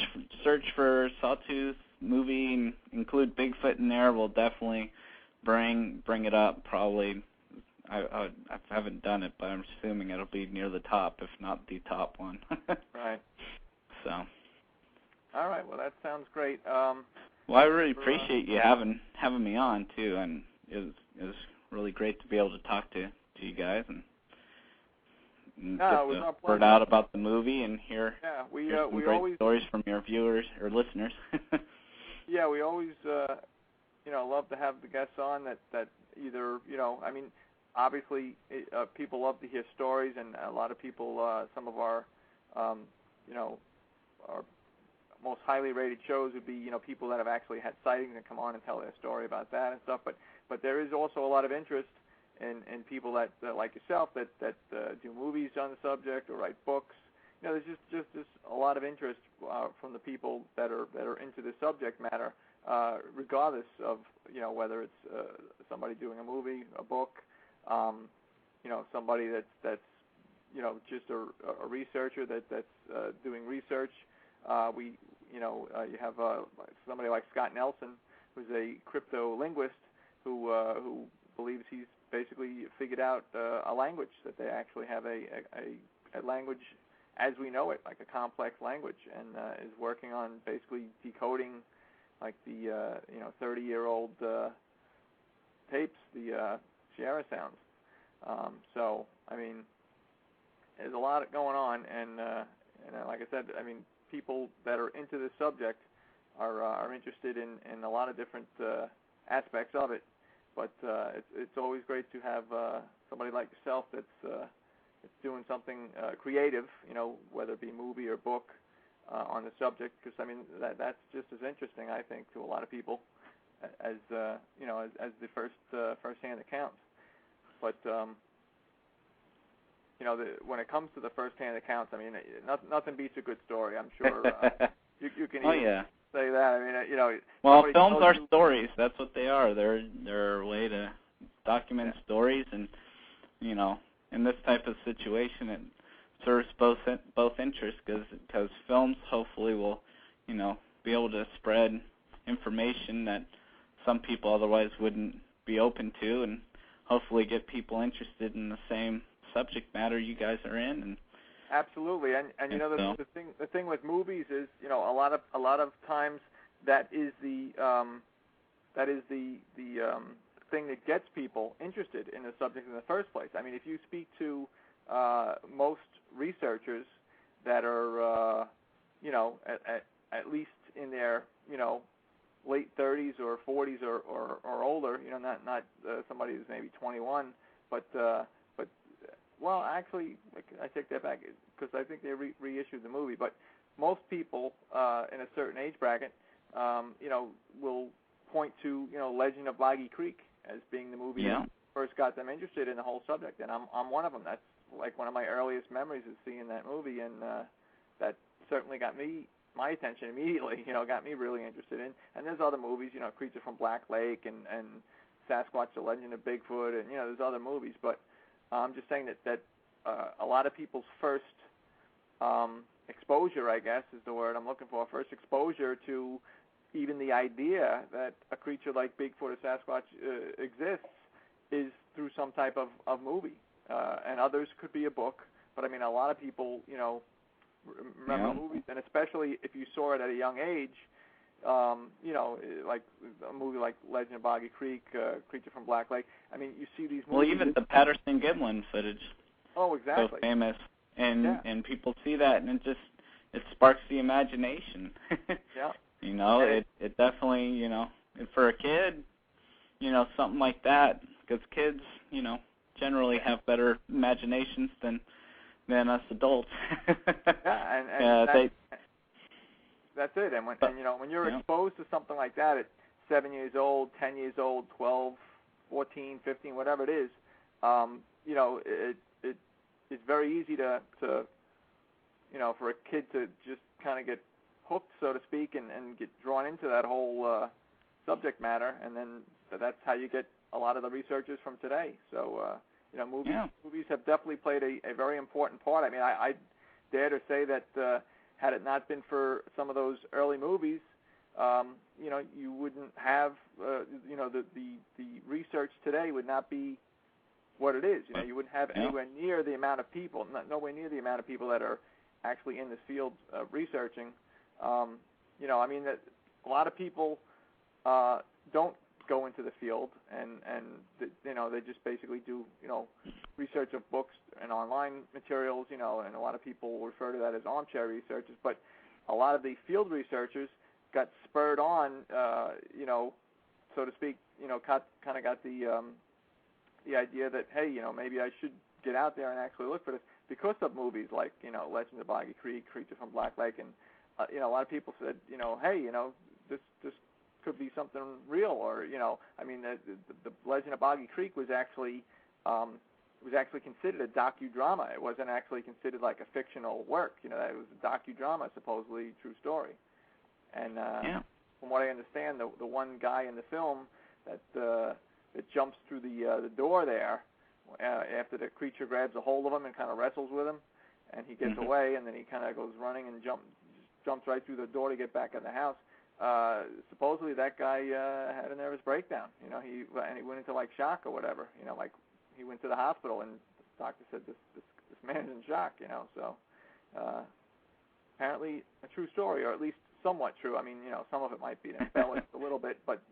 for Sawtooth movie and include Bigfoot in there. We'll definitely bring it up. Probably, I haven't done it, but I'm assuming it'll be near the top, if not the top one. Right. So. All right. Well, that sounds great. Well, I really appreciate you having me on too, and it was really great to be able to talk to you guys and get the word out about the movie and hear some great always stories from your viewers or listeners. Yeah, we always love to have the guests on that either obviously people love to hear stories, and a lot of people some of our our most highly rated shows would be people that have actually had sightings and come on and tell their story about that and stuff. But there is also a lot of interest in people that like yourself that do movies on the subject or write books. There's just a lot of interest from the people that are into the subject matter, regardless of whether it's somebody doing a movie, a book, somebody that's just a researcher that's doing research. You have somebody like Scott Nelson, who's a crypto-linguist who believes he's basically figured out a language, that they actually have a language as we know it, like a complex language, and is working on basically decoding like the 30-year-old tapes, the Sierra sounds. So I mean, there's a lot going on, and like I said, I mean, people that are into this subject are interested in a lot of different aspects of it. But it's always great to have somebody like yourself that's doing something creative, whether it be movie or book on the subject, because I mean that's just as interesting, I think, to a lot of people as the first-hand accounts. But when it comes to the first-hand accounts, I mean, nothing beats a good story. I'm sure you can even say that. I mean, Well, films are stories. That's what they are. They're a way to document stories, and in this type of situation, it serves both interests, because films hopefully will be able to spread information that some people otherwise wouldn't be open to, and hopefully get people interested in the same subject matter you guys are in. And absolutely, and the thing with movies is a lot of times that is the thing that gets people interested in the subject in the first place. I mean, if you speak to most researchers that are at least in their late 30s or 40s or older, not somebody who's maybe 21, but well, actually, I take that back, because I think they reissued the movie. But most people in a certain age bracket, will point to Legend of Boggy Creek as being the movie that first got them interested in the whole subject, and I'm one of them. That's like one of my earliest memories is seeing that movie, and that certainly got my attention immediately. Got me really interested in. And there's other movies, Creature from Black Lake and Sasquatch: The Legend of Bigfoot, and there's other movies, but I'm just saying that a lot of people's first exposure, I guess is the word I'm looking for, first exposure to even the idea that a creature like Bigfoot or Sasquatch exists is through some type of movie. And others could be a book, but I mean, a lot of people, remember movies, and especially if you saw it at a young age, like a movie like Legend of Boggy Creek, Creature from Black Lake. I mean, you see these movies. Well, even the Patterson-Gimlin footage. Oh, exactly. So famous, and people see that, and it sparks the imagination. Yeah. It definitely, for a kid, something like that, because kids, generally have better imaginations than us adults. That's it. And when you're exposed to something like that at 7 years old, 10 years old, 12, 14, 15, whatever it is, it's very easy to for a kid to just kind of get hooked, so to speak, and get drawn into that whole subject matter, and then that's how you get a lot of the researchers from today. So Movies have definitely played a very important part. I mean, I dare to say that had it not been for some of those early movies, you wouldn't have, the research today would not be what it is. You wouldn't have anywhere near the amount of people, nowhere near the amount of people that are actually in this field researching. I mean, that a lot of people don't go into the field, and they just basically do, research of books and online materials, and a lot of people refer to that as armchair researchers. But a lot of the field researchers got spurred on, so to speak, kind of got the idea that, hey, maybe I should get out there and actually look for this because of movies like, Legend of Boggy Creek, Creature from Black Lake, and a lot of people said, hey, this could be something real, or I mean, the Legend of Boggy Creek was actually considered a docudrama. It wasn't actually considered like a fictional work. It was a docudrama, supposedly true story. And from what I understand, the one guy in the film that jumps through the door there after the creature grabs a hold of him and kind of wrestles with him, and he gets away, and then he kind of goes running and jumps right through the door to get back in the house. Supposedly that guy had a nervous breakdown. He went into like shock or whatever. Like he went to the hospital, and the doctor said this man's in shock. So apparently a true story, or at least somewhat true. I mean, some of it might be embellished a little bit, but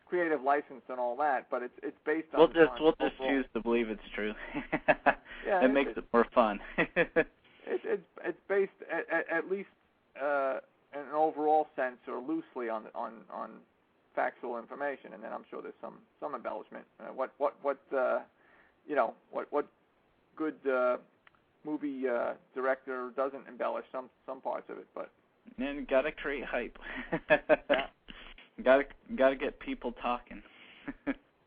creative license and all that. But it's based on. We'll just choose to believe it's true. It makes it more fun. It's based at least in an overall sense, or loosely on factual information, and then I'm sure there's some embellishment. What good movie director doesn't embellish some parts of it, but. And gotta create hype. Gotta get people talking.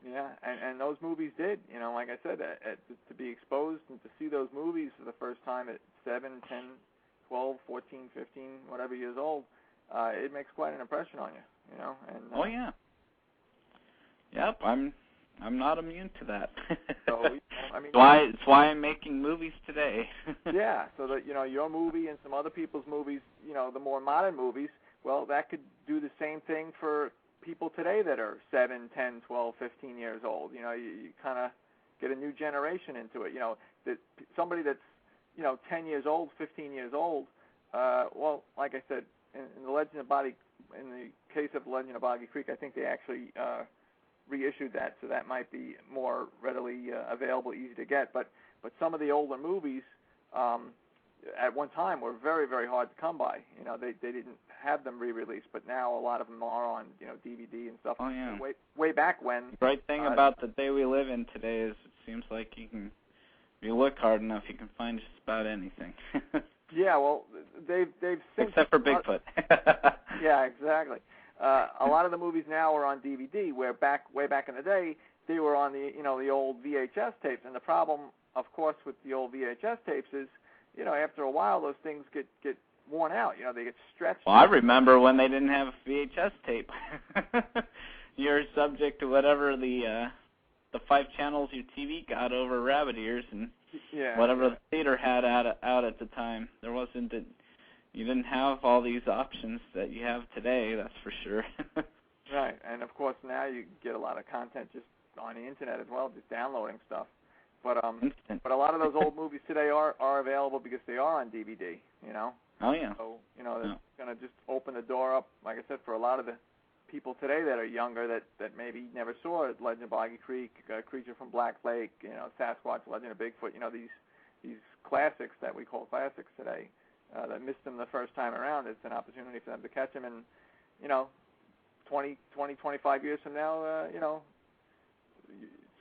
Yeah, and those movies did. Like I said, to be exposed and to see those movies for the first time at 7, 10, 12, 14, 15, whatever years old, it makes quite an impression on you. And Yep, I'm not immune to that. So, I mean, it's why I'm making movies today. Yeah, so that your movie and some other people's movies, the more modern movies, well, that could do the same thing for people today that are 7, 10, 12, 15 years old. You kind of get a new generation into it. That somebody that's 10 years old, 15 years old. Well, like I said, in the case of Legend of Boggy Creek, I think they actually reissued that, so that might be more readily available, easy to get. But some of the older movies at one time were very, very hard to come by. They didn't have them re-released, but now a lot of them are on DVD and stuff. Oh yeah. Way back when. The great thing about the day we live in today is it seems like if you look hard enough, you can find just about anything. Yeah, well, they've since except for Bigfoot. Yeah, exactly. A lot of the movies now are on DVD, where way back in the day, they were on the old VHS tapes. And the problem, of course, with the old VHS tapes is, after a while, those things get worn out. They get stretched. Well, I remember when they didn't have VHS tape. You're subject to whatever the 5 channels your TV got over rabbit ears and whatever the theater had out at the time. There wasn't you didn't have all these options that you have today, that's for sure. Right, and of course now you get a lot of content just on the internet as well, just downloading stuff. But a lot of those old movies today are available because they are on DVD. Oh yeah. So it's going to just open the door up, like I said, for a lot of the people today that are younger that maybe never saw Legend of Boggy Creek, Creature from Black Lake, Sasquatch, Legend of Bigfoot, these classics that we call classics today, that missed them the first time around. It's an opportunity for them to catch them, and 20, 25 years from now,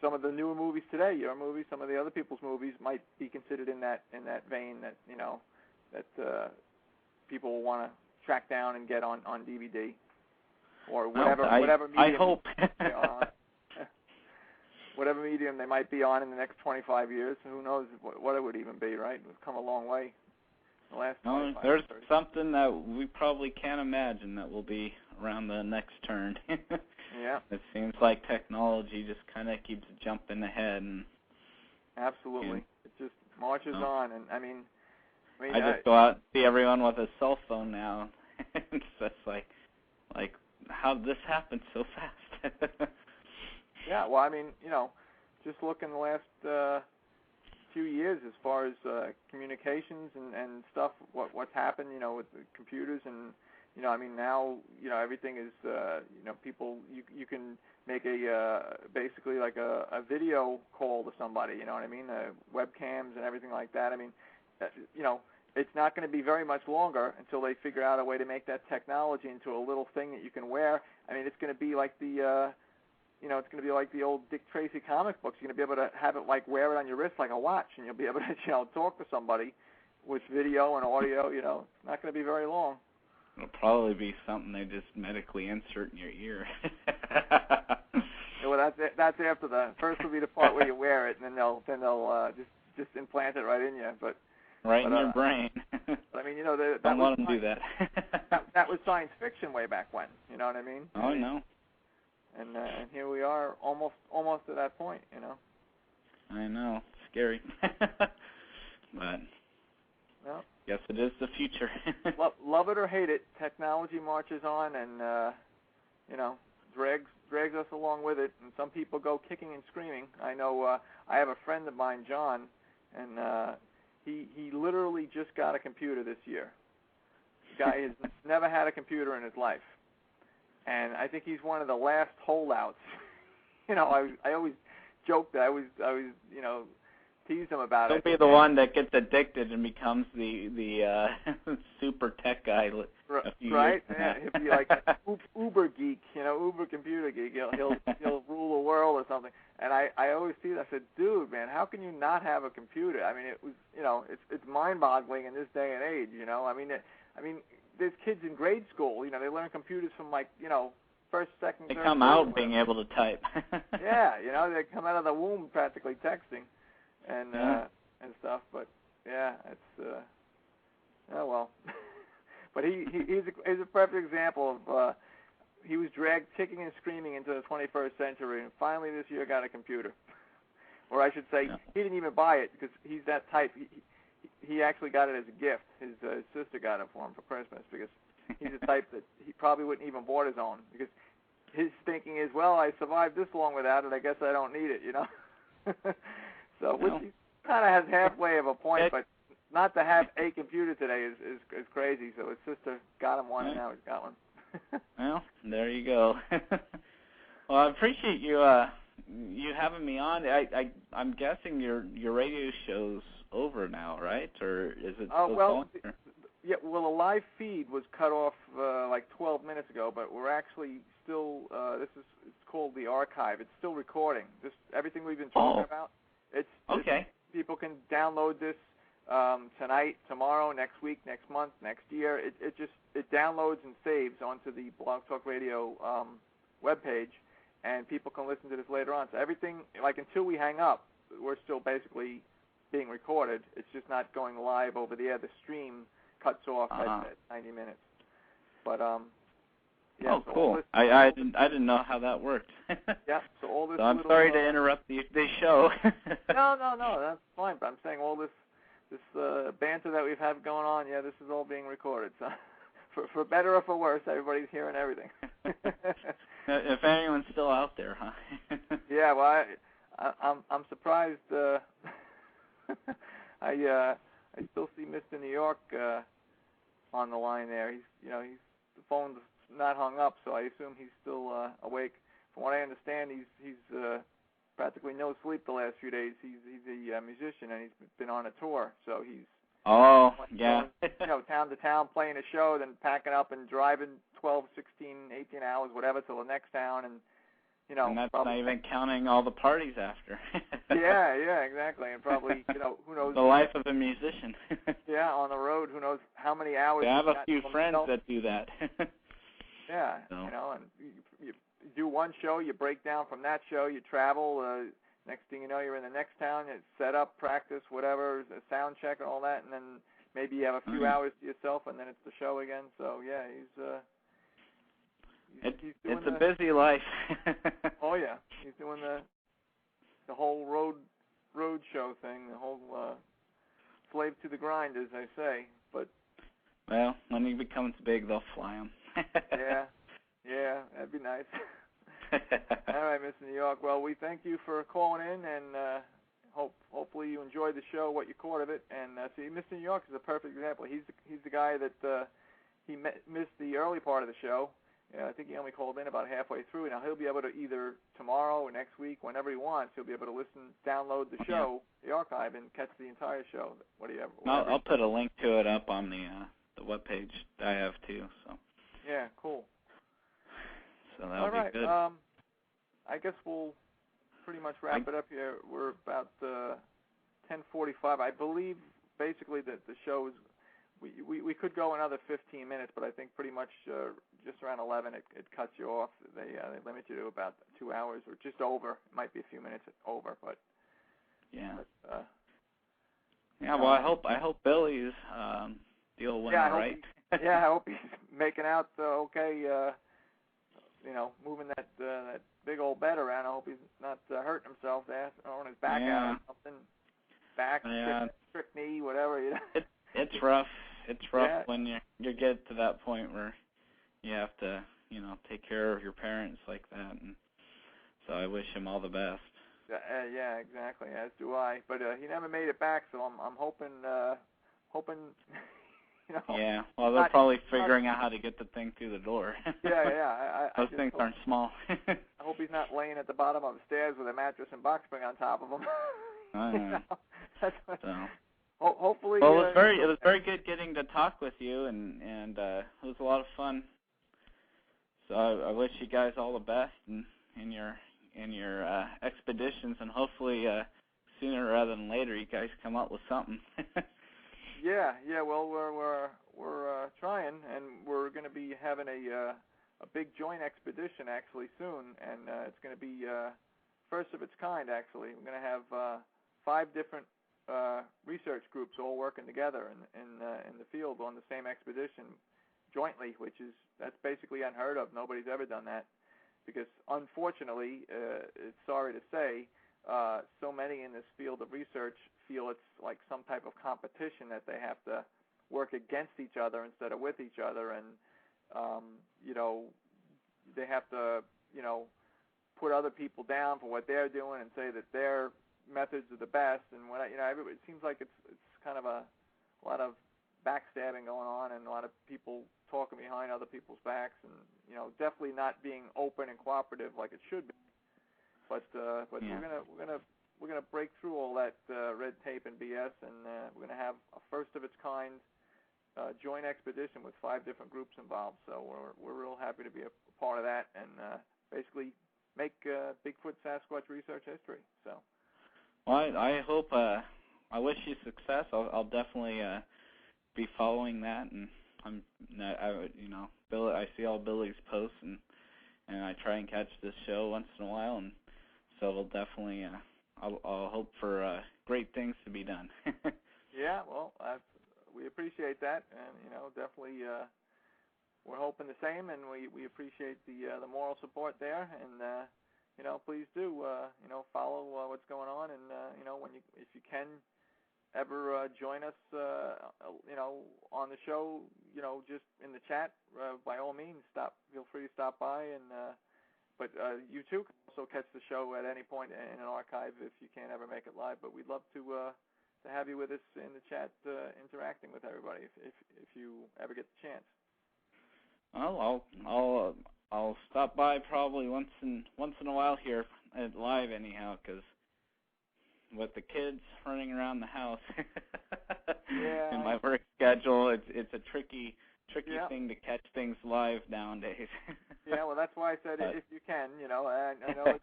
some of the newer movies today, your movies, some of the other people's movies might be considered in that vein that that people will want to track down and get on DVD. Or whatever medium. I hope. Whatever medium they might be on in the next 25 years, who knows what it would even be, right? We've come a long way in the last 25 years. There's something that we probably can't imagine that will be around the next turn. Yeah. It seems like technology just kind of keeps jumping ahead, and Absolutely. It just marches on, and I just go out and see everyone with a cell phone now. It's just like how did this happen so fast? Yeah, well, just look in the last few years as far as communications and stuff, what's happened, with the computers and, now, everything is, people, you can make basically like a video call to somebody, webcams and everything like that. It's not going to be very much longer until they figure out a way to make that technology into a little thing that you can wear. It's going to be like the, it's going to be like the old Dick Tracy comic books. You're going to be able to have it like wear it on your wrist like a watch, and you'll be able to, talk to somebody with video and audio. It's not going to be very long. It'll probably be something they just medically insert in your ear. Well, that's after the first will be the part where you wear it, and then they'll just implant it right in you, but. Right in your brain. But Don't let them do that. that was science fiction way back when. You know what I mean? Oh, I know. And here we are, almost to that point. I know, scary. But guess it is the future. Love it or hate it, technology marches on, and drags us along with it. And some people go kicking and screaming. I know. I have a friend of mine, John, and. He literally just got a computer this year. The guy has never had a computer in his life, and I think he's one of the last holdouts. I always joke that I was tease him about it. Don't be the one that gets addicted and becomes the super tech guy. A few right? Years Yeah, he'll be like an uber geek, uber computer geek. He'll rule the world or something. And I always see that. I said, dude, man, how can you not have a computer? It was, it's mind-boggling in this day and age. There's kids in grade school. They learn computers from first, second, third. They third come out being able to type. Yeah, they come out of the womb practically texting, and stuff. But yeah, it's oh well. But he's a perfect example of he was dragged kicking and screaming into the 21st century, and finally this year got a computer. Or I should say, he didn't even buy it because he's that type. He actually got it as a gift. His sister got it for him for Christmas because he's the type that he probably wouldn't even bought his own because his thinking is, well, I survived this long without it. I guess I don't need it, So which he kind of has halfway of a point, but not to have a computer today is crazy. So his sister got him one, and now he's got one. Well, there you go. Well, I appreciate you having me on. I'm guessing your radio show's over now, right? Or is it still going? Yeah. Well, the live feed was cut off like 12 minutes ago, but we're actually still. It's called the archive. It's still recording. Everything we've been talking about. It's okay. People can download this tonight, tomorrow, next week, next month, next year. It downloads and saves onto the Blog Talk Radio webpage, and people can listen to this later on. So everything, like until we hang up, we're still basically being recorded. It's just not going live over the air. The stream cuts off at 90 minutes. But yeah. Oh, cool. I didn't know how that worked. Yeah. So all this. So I'm sorry to interrupt the show. No, that's fine. But I'm saying all this banter that we've had going on, this is all being recorded. So, for better or for worse, everybody's hearing everything. If anyone's still out there, huh? Yeah, well, I'm surprised. I still see Mr. New York on the line there. He's the phone's not hung up, so I assume he's still awake. From what I understand, he's practically no sleep the last few days. He's a musician, and he's been on a tour, so he's going, town to town playing a show, then packing up and driving 12, 16, 18 hours, whatever, to the next town, and and that's not even counting all the parties after. yeah, exactly, and probably who knows the life of a musician. Yeah, on the road, who knows how many hours. I have a few friends that do that. Yeah, so. And you do one show, you break down from that show, you travel. Next thing you know, you're in the next town. It's set up, practice, whatever, a sound check and all that, and then maybe you have a few hours to yourself, and then it's the show again. So yeah, he's doing it's a busy life. Oh yeah, he's doing the whole road show thing, the whole slave to the grind, as they say. But well, when he becomes big, they'll fly him. yeah, that'd be nice. All right, Mr. New York. Well, we thank you for calling in, and hopefully you enjoyed the show, what you caught of it. And see, Mr. New York is a perfect example. He's the guy that he missed the early part of the show. I think he only called in about halfway through. Now he'll be able to either tomorrow or next week, whenever he wants, he'll be able to download the show, the archive, and catch the entire show. I'll put a link to it up on the webpage I have too. So. Yeah, cool. So that'll be good. I guess we'll pretty much wrap it up here. We're about 10:45. I believe basically that the show is. We could go another 15 minutes, but I think pretty much just around 11 it cuts you off. They limit you to about 2 hours or just over. It might be a few minutes over, but yeah. Well, I hope Billy's deal went all right. I hope he's making out okay. Moving that big old bed around. I hope he's not hurting himself there, on his back out or something. Back, trick knee, whatever. It's rough. It's rough when you get to that point where you have to, take care of your parents like that. And so I wish him all the best. Yeah, exactly. As do I. But he never made it back, so I'm hoping. Yeah. Well, they're probably figuring out how to get the thing through the door. Those things aren't small. I hope he's not laying at the bottom of the stairs with a mattress and box spring on top of him. Hopefully. Well, it was very good getting to talk with you, and it was a lot of fun. So I wish you guys all the best in your expeditions, and hopefully sooner rather than later you guys come up with something. Yeah. Well, we're trying, and we're going to be having a big joint expedition actually soon, and it's going to be first of its kind. Actually, we're going to have 5 different research groups all working together in the field on the same expedition jointly, that's basically unheard of. Nobody's ever done that because, unfortunately, it's sorry to say, so many in this field of research feel it's like some type of competition that they have to work against each other instead of with each other, and they have to put other people down for what they're doing and say that their methods are the best, and it seems like it's kind of a lot of backstabbing going on, and a lot of people talking behind other people's backs, and definitely not being open and cooperative like it should be. But we're gonna break through all that red tape and BS, and we're gonna have a first of its kind joint expedition with 5 different groups involved. So we're real happy to be a part of that, and basically make Bigfoot Sasquatch research history. So. Well, I hope. I wish you success. I'll definitely be following that, and Bill. I see all Billy's posts, and I try and catch this show once in a while, and so we'll definitely. I'll hope for great things to be done. Yeah, well, we appreciate that, and definitely we're hoping the same, and we appreciate the moral support there, and. Please do, follow what's going on, and if you can ever join us, on the show, just in the chat, by all means, feel free to stop by, and but you too can also catch the show at any point in an archive if you can't ever make it live. But we'd love to have you with us in the chat, interacting with everybody if you ever get the chance. Well, I'll stop by probably once in a while here at live anyhow, because with the kids running around the house and my work schedule, it's a tricky thing to catch things live nowadays. Yeah, well, that's why I said if you can, I know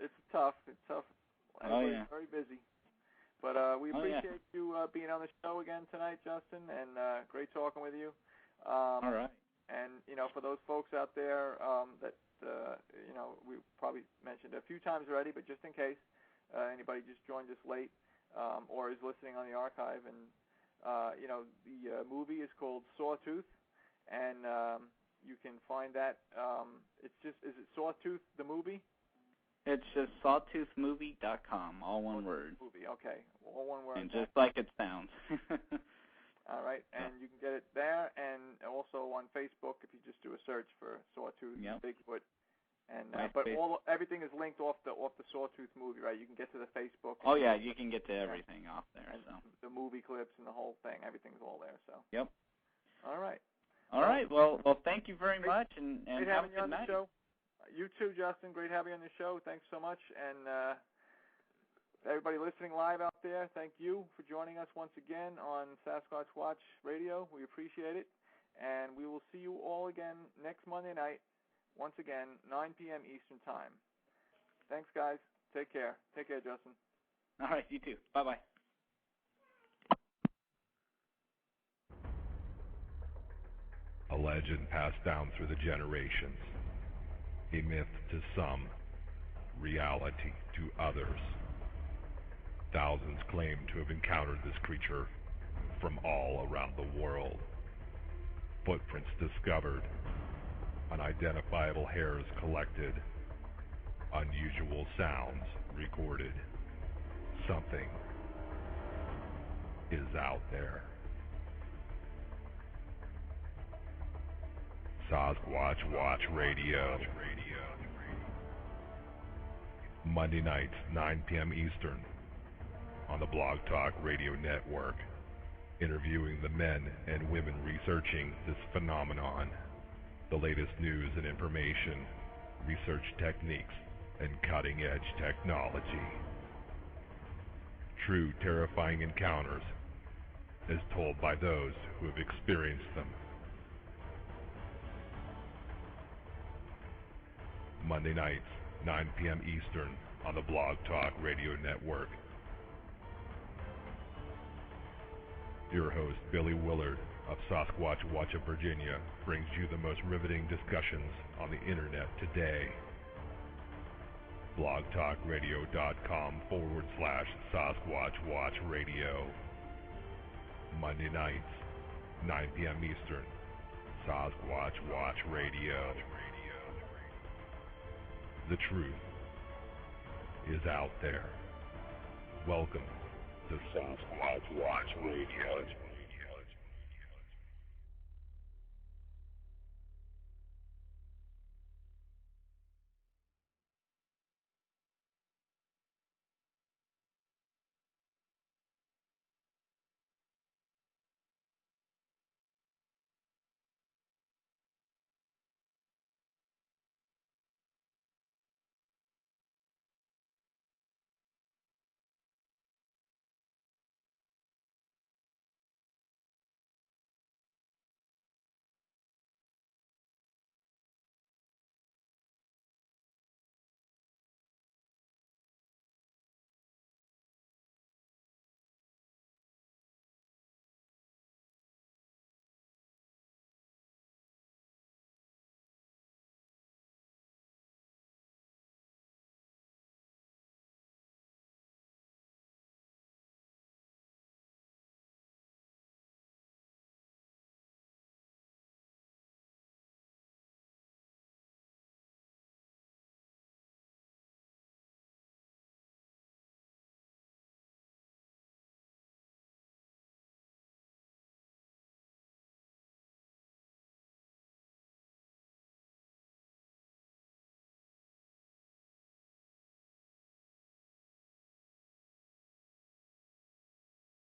it's tough. It's tough. Everybody's very busy. But we appreciate you being on the show again tonight, Justin, and great talking with you. All right. And, for those folks out there that, we probably mentioned a few times already, but just in case anybody just joined us late or is listening on the archive, and, the movie is called Sawtooth, and you can find that. Is it Sawtooth, the movie? It's just sawtoothmovie.com, all one word. Movie, okay. All one word. And just like it sounds. All right, and you can get it there, and also on Facebook if you just do a search for Sawtooth Bigfoot. And but everything is linked off the Sawtooth movie, right? You can get to the Facebook. Oh yeah, you can get to everything off there. And so the movie clips and the whole thing, everything's all there. So. Yep. All right. All right. Well, thank you very much, and great have a having good you on night. The show. You too, Justin. Great having you on the show. Thanks so much, and everybody listening live out there, thank you for joining us once again on Sasquatch Watch Radio. We appreciate it, and we will see you all again next Monday night. Once again, 9 p.m. Eastern Time. Thanks, guys. Take care. Take care, Justin. All right, you too. Bye-bye. A legend passed down through the generations. A myth to some, reality to others. Thousands claim to have encountered this creature from all around the world. Footprints discovered, unidentifiable hairs collected, unusual sounds recorded. Something is out there. Sasquatch Watch Radio. Monday nights, 9 p.m. Eastern, on the Blog Talk Radio Network, interviewing the men and women researching this phenomenon, the latest news and information, research techniques, and cutting-edge technology. True terrifying encounters, as told by those who have experienced them. Monday nights, 9 p.m. Eastern, on the Blog Talk Radio Network. Your host, Billy Willard of Sasquatch Watch of Virginia, brings you the most riveting discussions on the internet today. blogtalkradio.com/Sasquatch Watch Radio. Monday nights, 9 p.m. Eastern, Sasquatch Watch Radio. The truth is out there. Welcome to Sasquatch Watch Radio.